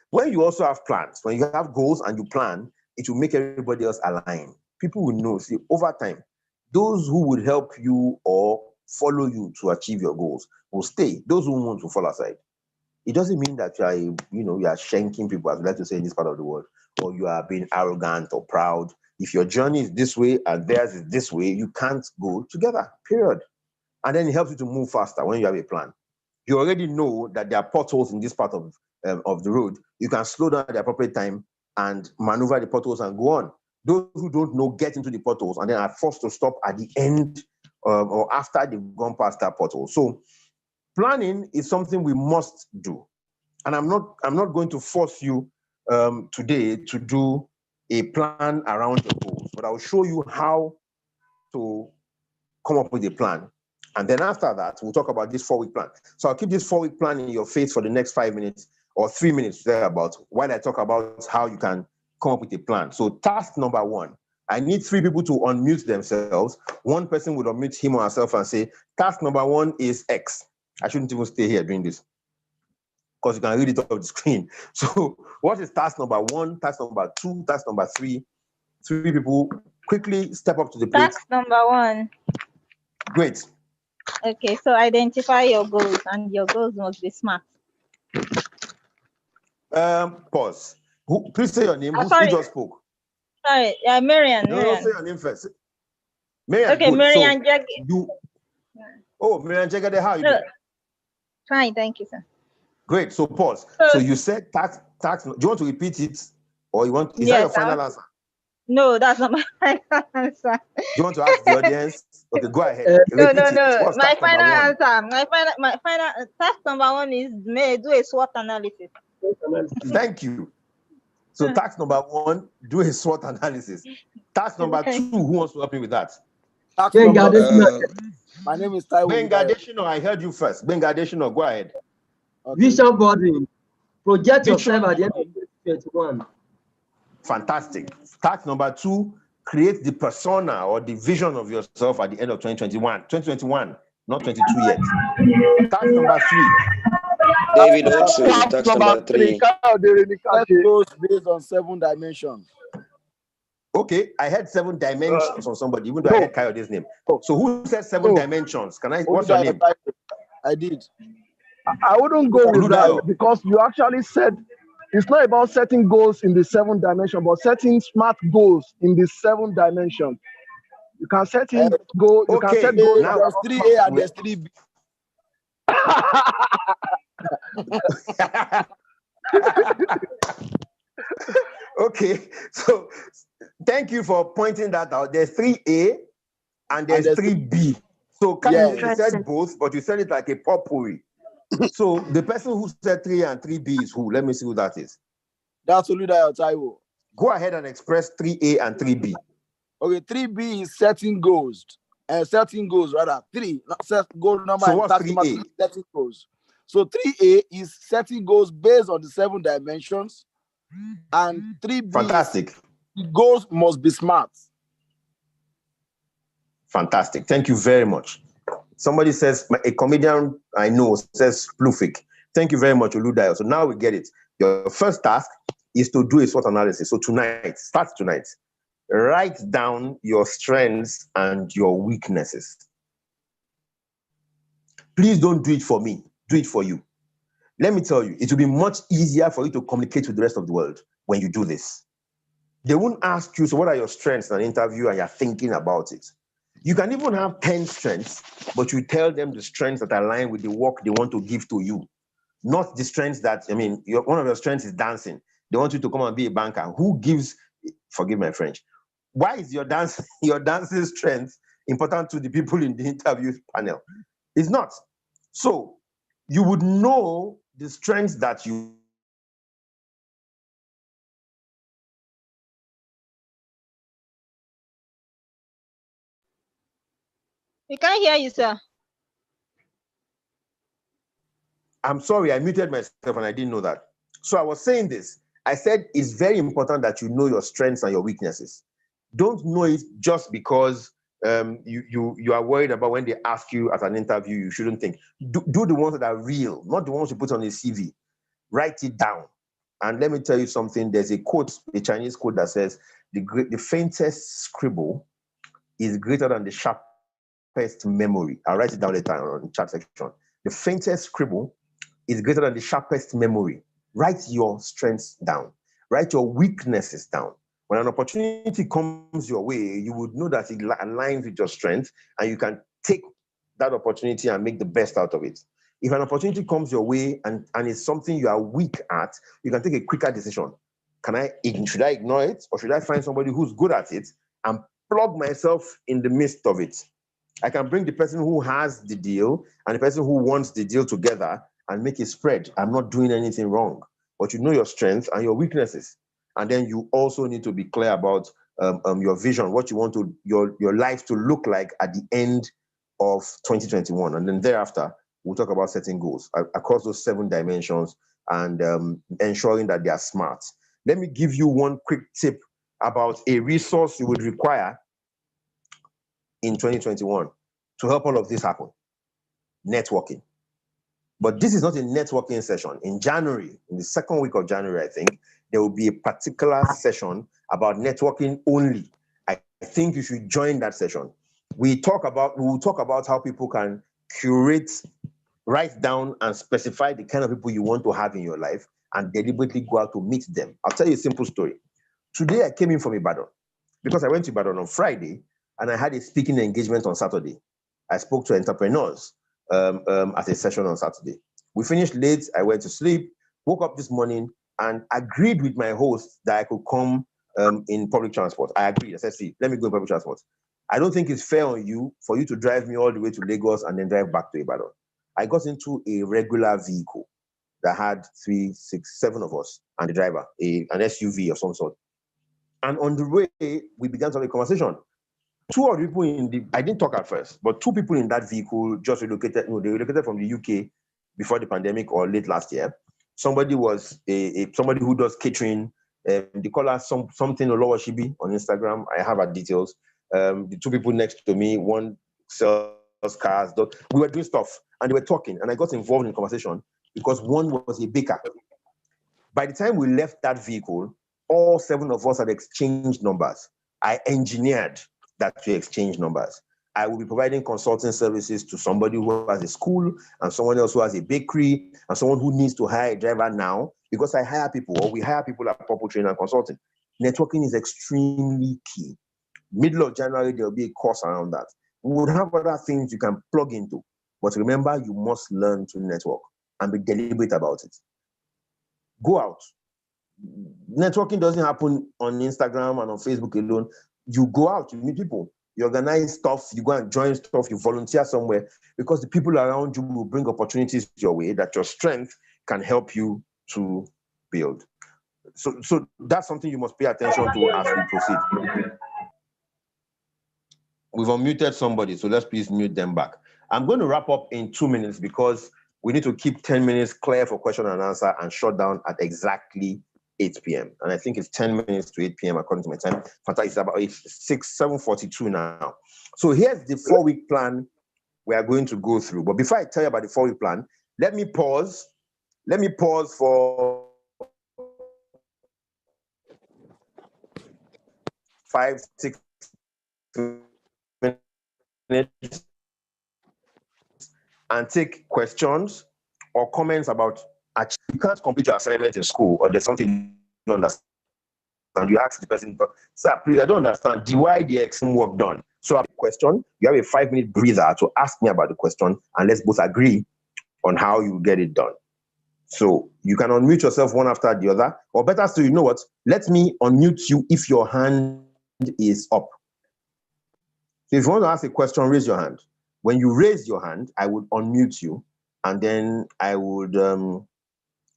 When you also have plans, when you have goals and you plan, it will make everybody else align. People will know, see, over time, those who would help you or follow you to achieve your goals will stay. Those who won't will fall aside. It doesn't mean that you are shanking people, as we like to say in this part of the world, or you are being arrogant or proud. If your journey is this way and theirs is this way, you can't go together, period. And then it helps you to move faster when you have a plan. You already know that there are potholes in this part of the road. You can slow down at the appropriate time and maneuver the potholes and go on. Those who don't know get into the potholes and then are forced to stop at the end or after they've gone past that pothole. So planning is something we must do. And I'm not going to force you today to do a plan around your goals, but I'll show you how to come up with a plan. And then after that, we'll talk about this 4-week plan. So I'll keep this 4-week plan in your face for the next 5 minutes or 3 minutes thereabout while I talk about how you can come up with a plan. So task number 1, I need 3 people to unmute themselves. One person would unmute him or herself and say, task number 1 is X. I shouldn't even stay here doing this because you can read it off the screen. So what is task number 1, task number 2, task number 3? 3 people quickly step up to the plate. Task number 1. Great. Okay, so identify your goals, and your goals must be SMART. Pause. Please say your name. Who just spoke? Sorry, Marian. No, say your name first. Marian. Okay, Marian Jagade. Marian Jagade, how are you doing? Fine, thank you, sir. Great. So pause. So you said tax. Do you want to repeat it, or you want? Is that your final answer? No, that's not my final answer. Do you want to ask the audience? Okay, go ahead. No, Repeat it. no. What's My task final number one? answer. My final task number one is do a SWOT analysis. Thank you. So task number one, do a SWOT analysis. Task number two, who wants to help me with that? Tax Benga number Adesina. My name is Taiwo. Benga Adesina, I heard you first. Benga Adesina, go ahead. Okay. Vision boarding. Project Vision yourself at the end of 2021. Fantastic. Task number two, create the persona or the vision of yourself at the end of 2021. 2021, not 22 yet. Task number three. David Otsu, task number three. Set goals based on 7 dimensions. Okay, I had 7 dimensions on somebody, even though I had Coyote's name. So who said 7 dimensions? Can I? What's your name? I did. I wouldn't go with that because you actually said it's not about setting goals in the 7 dimension, but setting smart goals in the 7 dimension. You can set in goal. You can set goals. Now there's 3A and there's 3B. Okay, so thank you for pointing that out. There's 3A and there's 3B. So you said both, but you said it like a potpourri. So the person who said 3 and 3B is who? Let me see who that is. That's Oludayo Taiwo. Go ahead and express 3A and 3B. Okay, 3B is setting goals. Setting goals, rather. 3, set goal number. So what's 3A? Setting goals. So 3A is setting goals based on the 7 dimensions. And 3B, fantastic. The goals must be smart. Fantastic. Thank you very much. Somebody says, a comedian I know says Plufik. Thank you very much, Oludayo. So now we get it. Your first task is to do a SWOT analysis. So start tonight. Write down your strengths and your weaknesses. Please don't do it for me. Do it for you. Let me tell you, it will be much easier for you to communicate with the rest of the world when you do this. They won't ask you, so what are your strengths in an interview, and you're thinking about it. You can even have 10 strengths, but you tell them the strengths that align with the work they want to give to you. Not the strengths that, one of your strengths is dancing. They want you to come and be a banker. Who gives, forgive my French, why is your dancing strength important to the people in the interview panel? It's not. So you would know the strengths that you We can't hear you, sir. I'm sorry, I muted myself and I didn't know that. So I was saying this. I said it's very important that you know your strengths and your weaknesses. Don't know it just because you are worried about when they ask you at an interview, you shouldn't think. Do the ones that are real, not the ones you put on a CV. Write it down. And let me tell you something. There's a quote, a Chinese quote that says, the faintest scribble is greater than the sharpest memory. I'll write it down later on the chat section. The faintest scribble is greater than the sharpest memory. Write your strengths down. Write your weaknesses down. When an opportunity comes your way, you would know that it aligns with your strength and you can take that opportunity and make the best out of it. If an opportunity comes your way and it's something you are weak at, you can take a quicker decision. Should I ignore it, or should I find somebody who's good at it and plug myself in the midst of it? I can bring the person who has the deal and the person who wants the deal together and make it spread. I'm not doing anything wrong, but you know your strengths and your weaknesses. And then you also need to be clear about your vision, what you want your life to look like at the end of 2021. And then thereafter, we'll talk about setting goals across those 7 dimensions and ensuring that they are smart. Let me give you one quick tip about a resource you would require in 2021 to help all of this happen. Networking. But this is not a networking session. In January, in the second week of January, I think, there will be a particular session about networking only. I think you should join that session. We will talk about how people can curate, write down and specify the kind of people you want to have in your life and deliberately go out to meet them. I'll tell you a simple story. Today I came in from Ibadan because I went to Ibadan on Friday and I had a speaking engagement on Saturday. I spoke to entrepreneurs at a session on Saturday. We finished late, I went to sleep, woke up this morning and agreed with my host that I could come in public transport. I agree. I said, see, let me go in public transport. I don't think it's fair on you for you to drive me all the way to Lagos and then drive back to Ibadan. I got into a regular vehicle that had 3, 6, 7 of us and the driver, an SUV of some sort. And on the way, we began to have a conversation. 2 of the people I didn't talk at first, but 2 people in that vehicle just relocated. They relocated from the UK before the pandemic or late last year. Somebody was somebody who does catering. They call her something Olowoshibi on Instagram. I have her details. The 2 people next to me, one sells cars. We were doing stuff and they were talking, and I got involved in the conversation because one was a baker. By the time we left that vehicle, all 7 of us had exchanged numbers. I engineered that we exchange numbers. I will be providing consulting services to somebody who has a school and someone else who has a bakery and someone who needs to hire a driver now, because I hire people, or we hire people at Purple Training and Consulting. Networking is extremely key. Middle of January, there'll be a course around that. We would have other things you can plug into, but remember, you must learn to network and be deliberate about it. Go out. Networking doesn't happen on Instagram and on Facebook alone. You go out, you meet people. You organize stuff, you go and join stuff, you volunteer somewhere, because the people around you will bring opportunities your way that your strength can help you to build. So that's something you must pay attention to as we proceed. We've unmuted somebody, so let's please mute them back. I'm going to wrap up in 2 minutes because we need to keep 10 minutes clear for question and answer and shut down at exactly 8 p.m. And I think it's 10 minutes to 8 p.m. according to my time. It's about 7:42 now. So here's the 4-week plan we are going to go through. But before I tell you about the 4-week plan, let me pause. Let me pause for 5, 6 minutes and take questions or comments about you can't complete your assignment in school, or there's something you don't understand. And you ask the person, sir, please, I don't understand. Why the exam work done? So I have a question. You have a 5-minute breather to ask me about the question, and let's both agree on how you get it done. So you can unmute yourself one after the other, or better still, you know what? Let me unmute you if your hand is up. So if you want to ask a question, raise your hand. When you raise your hand, I would unmute you, and then I would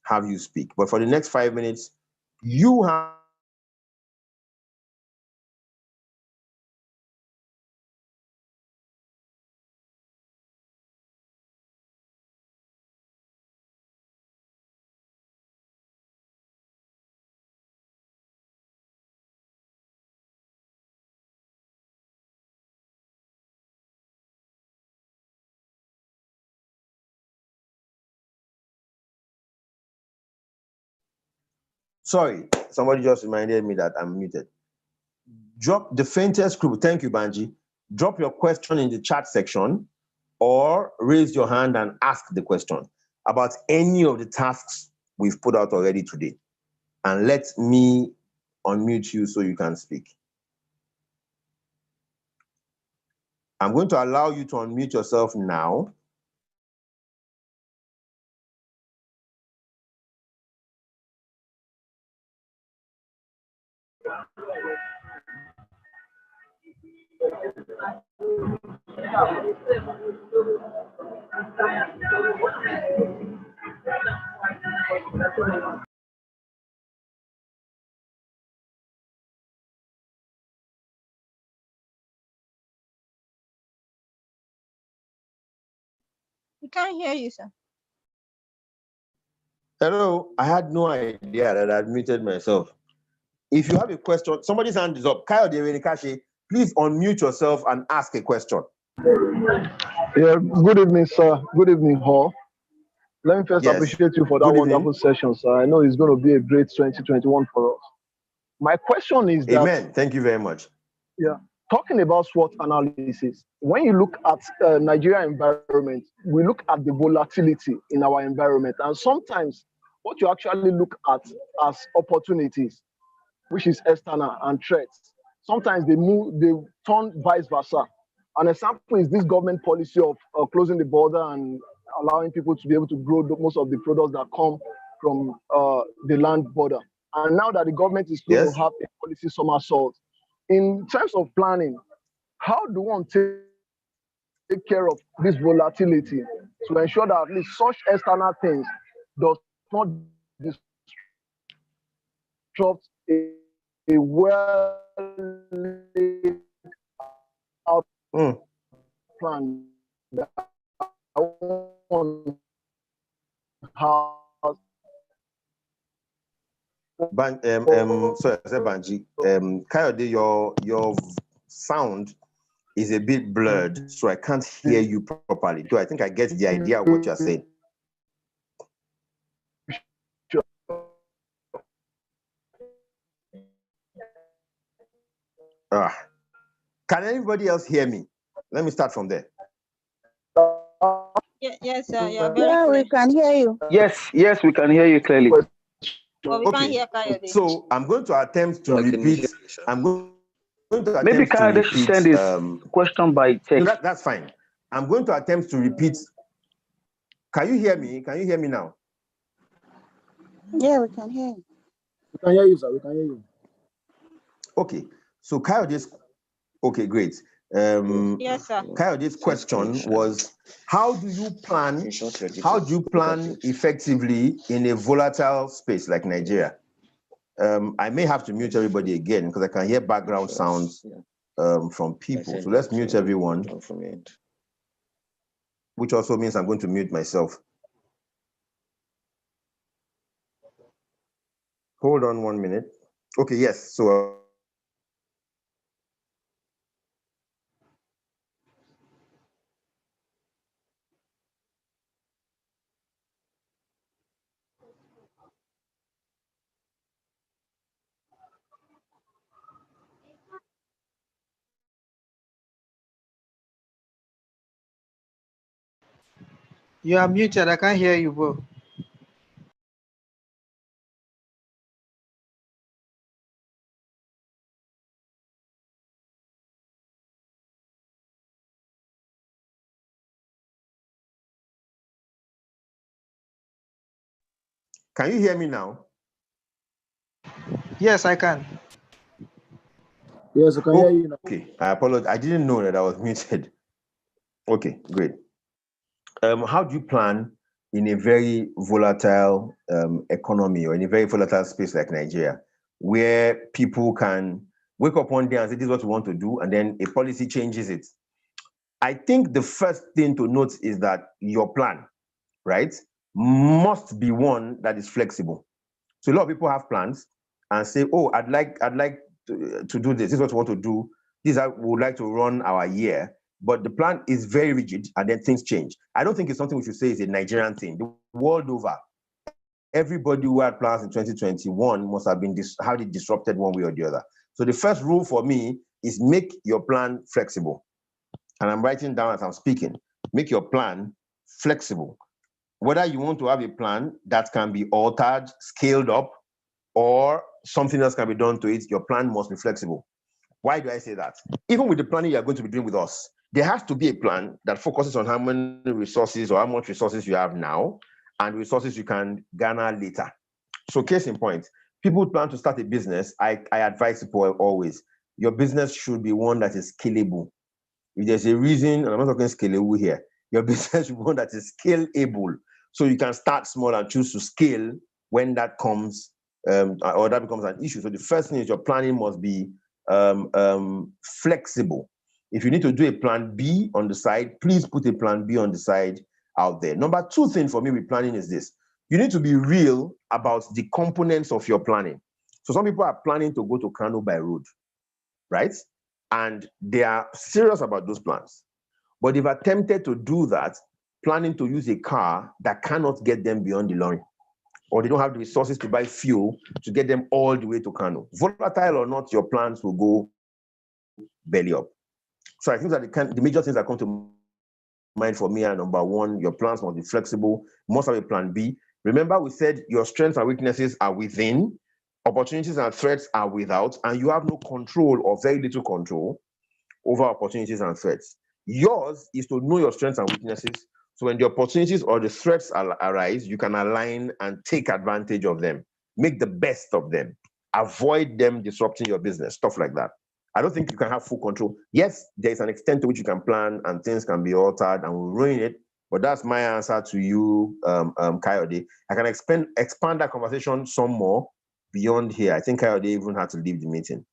have you speak. But for the next 5 minutes, you have sorry, somebody just reminded me that I'm muted. Drop the faintest clue. Thank you, Banji. Drop your question in the chat section or raise your hand and ask the question about any of the tasks we've put out already today. And let me unmute you so you can speak. I'm going to allow you to unmute yourself now. We can't hear you, sir. Hello, I had no idea that I'd muted myself. If you have a question, somebody's hand is up. Kyle Derenikashi, please unmute yourself and ask a question. Yeah, good evening, sir. Good evening, all. Let me first Yes. appreciate you for that wonderful session, sir. I know it's going to be a great 2021 for us. My question is that... Amen. Thank you very much. Yeah. Talking about SWOT analysis, when you look at Nigeria environment, we look at the volatility in our environment. And sometimes what you actually look at as opportunities, which is external, and threats, sometimes they turn vice versa. An example is this government policy of closing the border and allowing people to be able to grow most of the products that come from the land border. and now that the government is going Yes. to have a policy somersault, in terms of planning, how do one take care of this volatility to ensure that at least such external things does not disrupt a well laid out plan that one has? Sorry, I said Banji. Kayode, your sound is a bit blurred, so I can't hear you properly. So I think I get the idea of what you're saying. Can anybody else hear me? Let me start from there. Yes, sir. You're very Yeah, clear. we can hear you. Yes, we can hear you clearly. But we can't hear Kayode. So I'm going to attempt to repeat. I'm going to attempt Maybe to Kayode repeat. should send his question by text. No, that's fine. I'm going to attempt to repeat. Can you hear me? Can you hear me now? Yeah, we can hear you. We can hear you, sir. We can hear you. Okay. So Kayode's, okay, great. Yes, sir. Kayode's question was, how do you plan effectively in a volatile space like Nigeria? I may have to mute everybody again because I can hear background sounds from people. So let's mute everyone, which also means I'm going to mute myself. Hold on 1 minute. Okay, yes. So You are muted. I can't hear you, bro. can you hear me now? Yes, I can. Yes, I can hear you now. Okay, I apologize. I didn't know that I was muted. Okay, great. How do you plan in a very volatile economy or in a very volatile space like Nigeria, where people can wake up one day and say, this is what we want to do, and then a policy changes it? I think the first thing to note is that your plan, right, must be one that is flexible. So a lot of people have plans and say, oh, I'd like to do this. This is what we want to do. This is how we would like to run our year. But the plan is very rigid and then things change. I don't think it's something we should say is a Nigerian thing. The world over, everybody who had plans in 2021 must have been how they disrupted one way or the other. So the first rule for me is make your plan flexible. And I'm writing down as I'm speaking. Make your plan flexible. Whether you want to have a plan that can be altered, scaled up, or something else can be done to it, your plan must be flexible. Why do I say that? Even with the planning you're going to be doing with us, there has to be a plan that focuses on how many resources or how much resources you have now and resources you can garner later. So case in point, people plan to start a business. I advise people always, your business should be one that is scalable. If there's a reason, and I'm not talking scalable here, your business should be one that is scalable. So you can start small and choose to scale when that comes or that becomes an issue. So the first thing is your planning must be flexible. If you need to do a plan B on the side, please put a plan B on the side out there. Number two thing for me with planning is this. You need to be real about the components of your planning. So some people are planning to go to Kano by road, right? And they are serious about those plans. But they've attempted to do that, planning to use a car that cannot get them beyond the lorry, or they don't have the resources to buy fuel to get them all the way to Kano. Volatile or not, your plans will go belly up. So I think that the major things that come to mind for me are, number one, your plans must be flexible, must have a plan B. Remember, we said your strengths and weaknesses are within, opportunities and threats are without, and you have no control or very little control over opportunities and threats. Yours is to know your strengths and weaknesses, so when the opportunities or the threats arise, you can align and take advantage of them. Make the best of them. Avoid them disrupting your business, stuff like that. I don't think you can have full control. Yes, there is an extent to which you can plan and things can be altered and will ruin it. But that's my answer to you, Kayode. I can expand that conversation some more beyond here. I think Kayode even had to leave the meeting.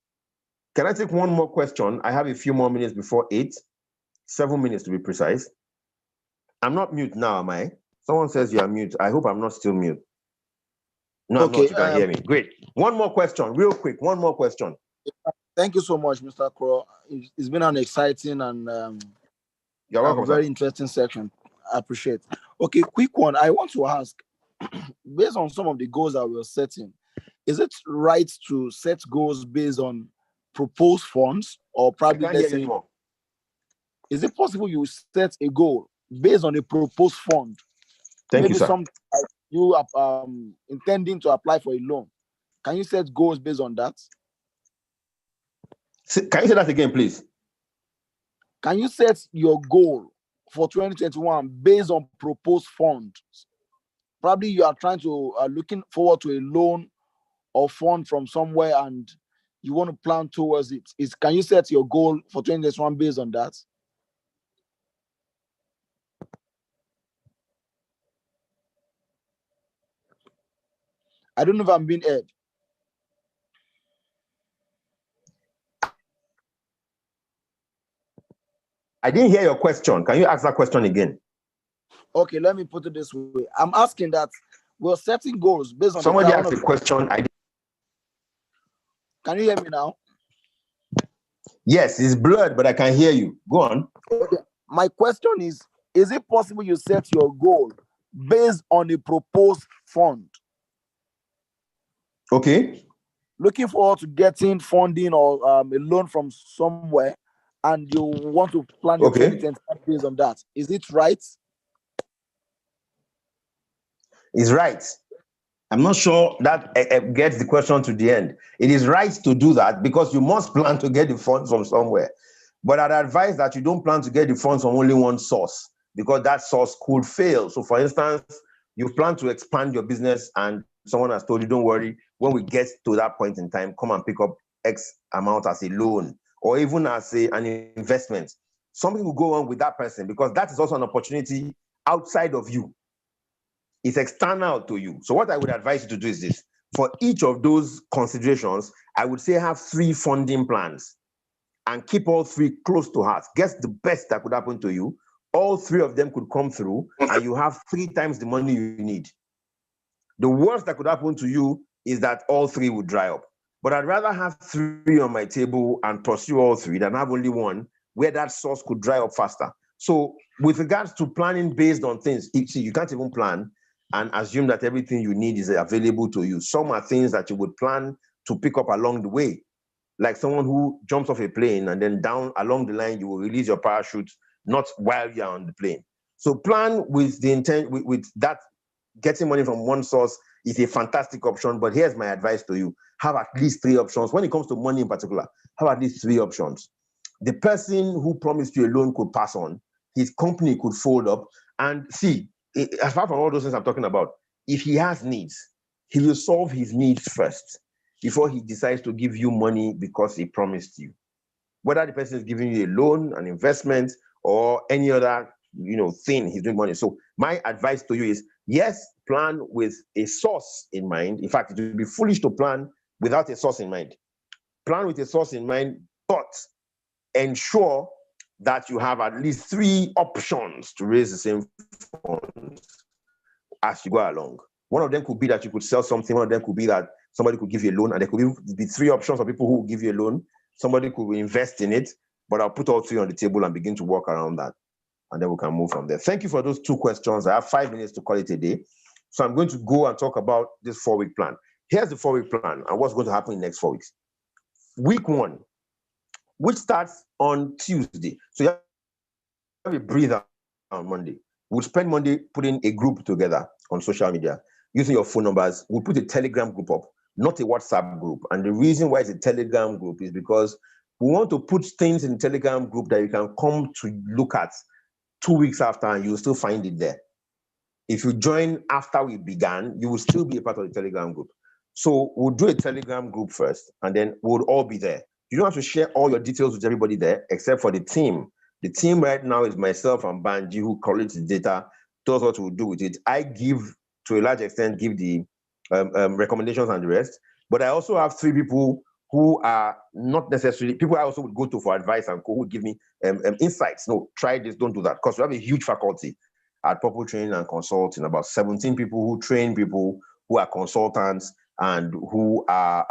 Can I take one more question? I have a few more minutes before 8, 7 minutes to be precise. I'm not mute now, am I? Someone says you are mute. I hope I'm not still mute. No, okay, I'm not. You can hear me. Great. One more question, real quick. One more question. Thank you so much, Mr. Crow. It's been an exciting and you're welcome, very interesting section. I appreciate. Okay, quick one. I want to ask, based on some of the goals that we're setting, is it right to set goals based on proposed funds or probably let's say, is it possible you set a goal based on a proposed fund? Thank you, sir. You are intending to apply for a loan. Can you set goals based on that? Can you say that again, please? Can you set your goal for 2021 based on proposed funds? Probably you are trying to looking forward to a loan or fund from somewhere and you want to plan towards it. Can you set your goal for 2021 based on that? I don't know if I'm being heard. I didn't hear your question. Can you ask that question again? Okay, let me put it this way. I'm asking that we're setting goals based on somebody asked a question. Can you hear me now? Yes, it's blurred, but I can hear you. Go on. Okay. My question is it possible you set your goal based on a proposed fund? Okay. Looking forward to getting funding or a loan from somewhere, and you want to plan your 2020 based on that. Is it right? It's right. I'm not sure that gets the question to the end. It is right to do that because you must plan to get the funds from somewhere. But I'd advise that you don't plan to get the funds from only one source because that source could fail. So for instance, you plan to expand your business and someone has told you, don't worry, when we get to that point in time, come and pick up X amount as a loan or even as an investment. Something will go on with that person because that is also an opportunity outside of you. It's external to you. So what I would advise you to do is this. For each of those considerations, I would say have 3 funding plans and keep all 3 close to heart. Guess the best that could happen to you. All 3 of them could come through and you have 3 times the money you need. The worst that could happen to you is that all 3 would dry up. But I'd rather have 3 on my table and pursue all 3 than have only one where that source could dry up faster. So with regards to planning based on things, see, you can't even plan and assume that everything you need is available to you. Some are things that you would plan to pick up along the way. Like someone who jumps off a plane and then down along the line, you will release your parachute, not while you're on the plane. So plan with the intent, with that getting money from one source is a fantastic option, but here's my advice to you. Have at least 3 options. When it comes to money in particular, have at least 3 options. The person who promised you a loan could pass on, his company could fold up, and see, apart from all those things I'm talking about, if he has needs, he will solve his needs first before he decides to give you money because he promised you. Whether the person is giving you a loan, an investment, or any other thing he's doing money. So my advice to you is, yes, plan with a source in mind. In fact, it would be foolish to plan without a source in mind. Plan with a source in mind, but ensure that you have at least 3 options to raise the same funds as you go along. One of them could be that you could sell something. One of them could be that somebody could give you a loan, and there could be 3 options of people who will give you a loan. Somebody could invest in it, but I'll put all 3 on the table and begin to work around that. And then we can move from there. Thank you for those 2 questions. I have 5 minutes to call it a day. So I'm going to go and talk about this 4-week plan. Here's the 4-week plan and what's going to happen in the next 4 weeks. Week 1, which starts on Tuesday. So you have a breather on Monday. We'll spend Monday putting a group together on social media, using your phone numbers. We'll put a Telegram group up, not a WhatsApp group. And the reason why it's a Telegram group is because we want to put things in the Telegram group that you can come to look at 2 weeks after and you'll still find it there. If you join after we began, you will still be a part of the Telegram group. So we'll do a Telegram group first, and then we'll all be there. You don't have to share all your details with everybody there, except for the team. The team right now is myself and Banji, who collects the data, tells what we'll do with it. I give, to a large extent, give the recommendations and the rest. But I also have 3 people who are not necessarily people I also would go to for advice and who would give me insights. No, try this, don't do that. Because we have a huge faculty at Purple Training and Consulting, about 17 people who train people who are consultants and who are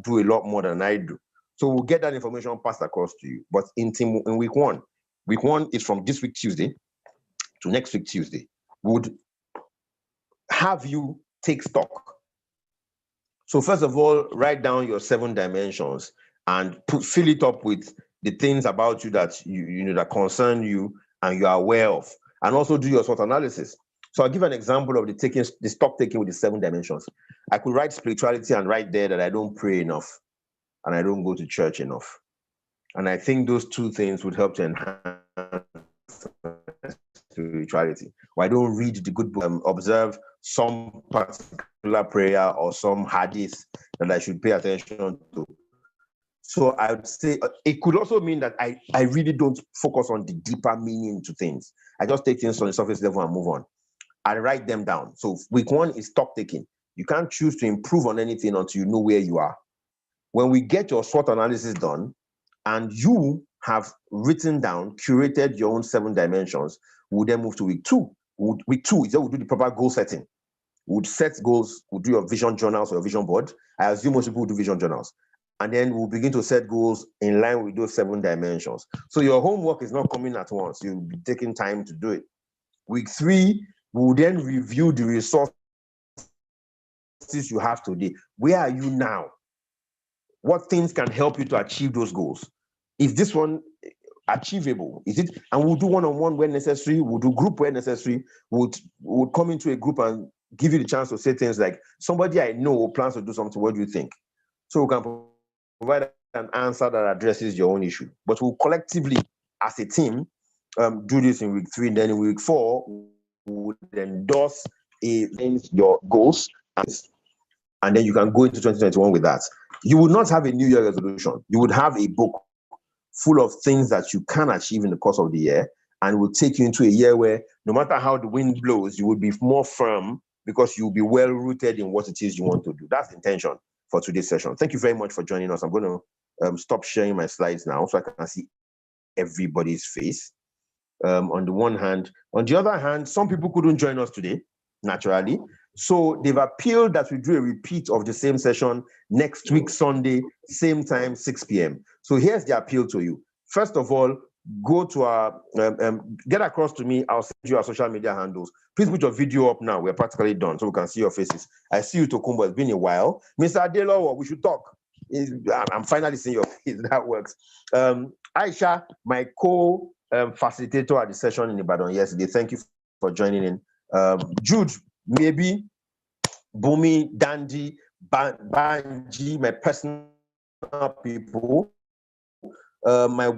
do a lot more than I do. So we'll get that information passed across to you. But in week one is from this week Tuesday to next week Tuesday. We would have you take stock. So first of all, write down your 7 dimensions and fill it up with the things about you that you know that concern you and you are aware of, and also do your SWOT analysis. So I'll give an example of the stock taking with the 7 dimensions. I could write spirituality and write there that I don't pray enough and I don't go to church enough. And I think those 2 things would help to enhance spirituality. Or I don't read the good book, observe some particular prayer or some hadith that I should pay attention to. So I would say it could also mean that I really don't focus on the deeper meaning to things. I just take things on the surface level and move on. I write them down. So week 1 is stock taking. You can't choose to improve on anything until you know where you are. When we get your SWOT analysis done and you have written down, curated your own 7 dimensions, we'll then move to week 2. Week 2 is that we'll do the proper goal setting. We'll set goals, we'll do your vision journals or your vision board. I assume most people will do vision journals. And then we'll begin to set goals in line with those 7 dimensions. So your homework is not coming at once. You'll be taking time to do it. Week 3, we'll then review the resources you have today. Where are you now? What things can help you to achieve those goals? Is this one achievable? Is it? And we'll do one-on-one where necessary. We'll do group where necessary. We'll come into a group and give you the chance to say things like, somebody I know plans to do something. What do you think? So we can provide an answer that addresses your own issue. But we'll collectively, as a team, do this in week 3. Then in week 4, we'll endorse your goals, and then you can go into 2021 with that. You would not have a New Year resolution. You would have a book full of things that you can achieve in the course of the year, and will take you into a year where no matter how the wind blows, you will be more firm because you'll be well rooted in what it is you want to do. That's the intention for today's session. Thank you very much for joining us. I'm going to stop sharing my slides now so I can see everybody's face. On the one hand. On the other hand, some people couldn't join us today, naturally. So they've appealed that we do a repeat of the same session next week, Sunday, same time, 6 p.m. So here's the appeal to you. First of all, go to our, get across to me. I'll send you our social media handles. Please put your video up now. We're practically done so we can see your faces. I see you, Tokumbo. It's been a while. Mr. Adelowo, we should talk. I'm finally seeing your face. That works. Aisha, my co-facilitator at the session in Ibadan yesterday. Thank you for joining in. Jude, maybe, Bumi, Dandy, Banji, my personal people, my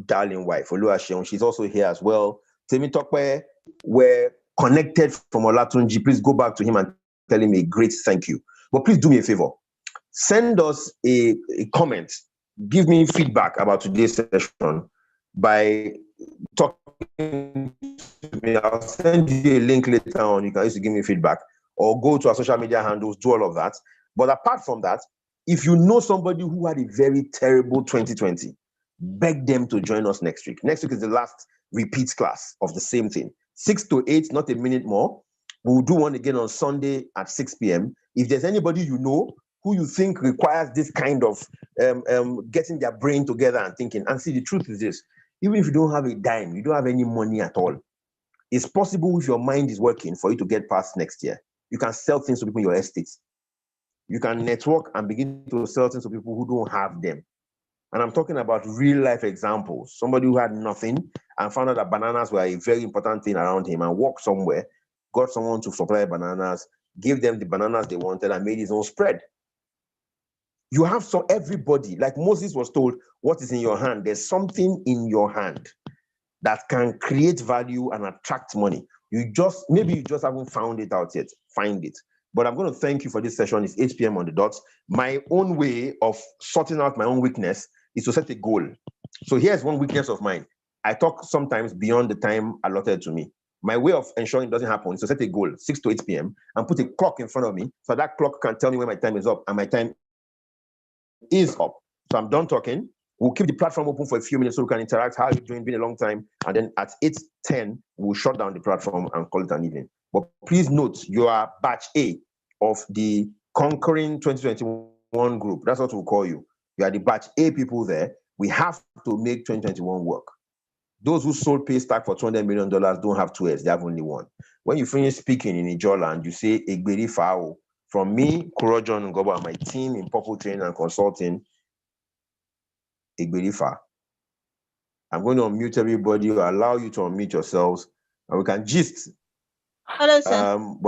darling wife, Oluwaseun, she's also here as well. Temi Tokwe, we're connected from Olatunji. Please go back to him and tell him a great thank you. But please do me a favor. Send us a comment. Give me feedback about today's session by talking to me. I'll send you a link later on. You can use to give me feedback or go to our social media handles, do all of that. But apart from that, if you know somebody who had a very terrible 2020, beg them to join us next week. Next week is the last repeat class of the same thing. 6 to 8, not a minute more. We'll do one again on Sunday at 6 p.m. If there's anybody you know who you think requires this kind of getting their brain together and thinking, and see, the truth is this, even if you don't have a dime, you don't have any money at all, it's possible if your mind is working for you to get past next year. You can sell things to people in your estates. You can network and begin to sell things to people who don't have them. And I'm talking about real life examples. Somebody who had nothing and found out that bananas were a very important thing around him and walked somewhere, got someone to supply bananas, gave them the bananas they wanted and made his own spread. You have everybody, like Moses was told, what is in your hand? There's something in your hand that can create value and attract money. Maybe you just haven't found it out yet. Find it. But I'm going to thank you for this session. It's 8 p.m. on the dot. My own way of sorting out my own weakness is to set a goal. So here's one weakness of mine. I talk sometimes beyond the time allotted to me. My way of ensuring it doesn't happen is to set a goal, 6 to 8 p.m., and put a clock in front of me so that clock can tell me when my time is up, and my time is up. So I'm done talking. We'll keep the platform open for a few minutes so we can interact. How are you doing? Been a long time. And then at 8:10, we'll shut down the platform and call it an evening. But please note, you are batch A of the Conquering 2021 group. That's what we'll call you. You are the batch A people there. We have to make 2021 work. Those who sold Paystack for $200 million don't have 2 heads, they have only one. When you finish speaking in Ijoland, you say Egberi Fao. From me, Kuro John Ngobo, and my team in Purple Training and Consulting, Egberi Fa. I'm going to unmute everybody, allow you to unmute yourselves, and we can gist. Hello, sir. But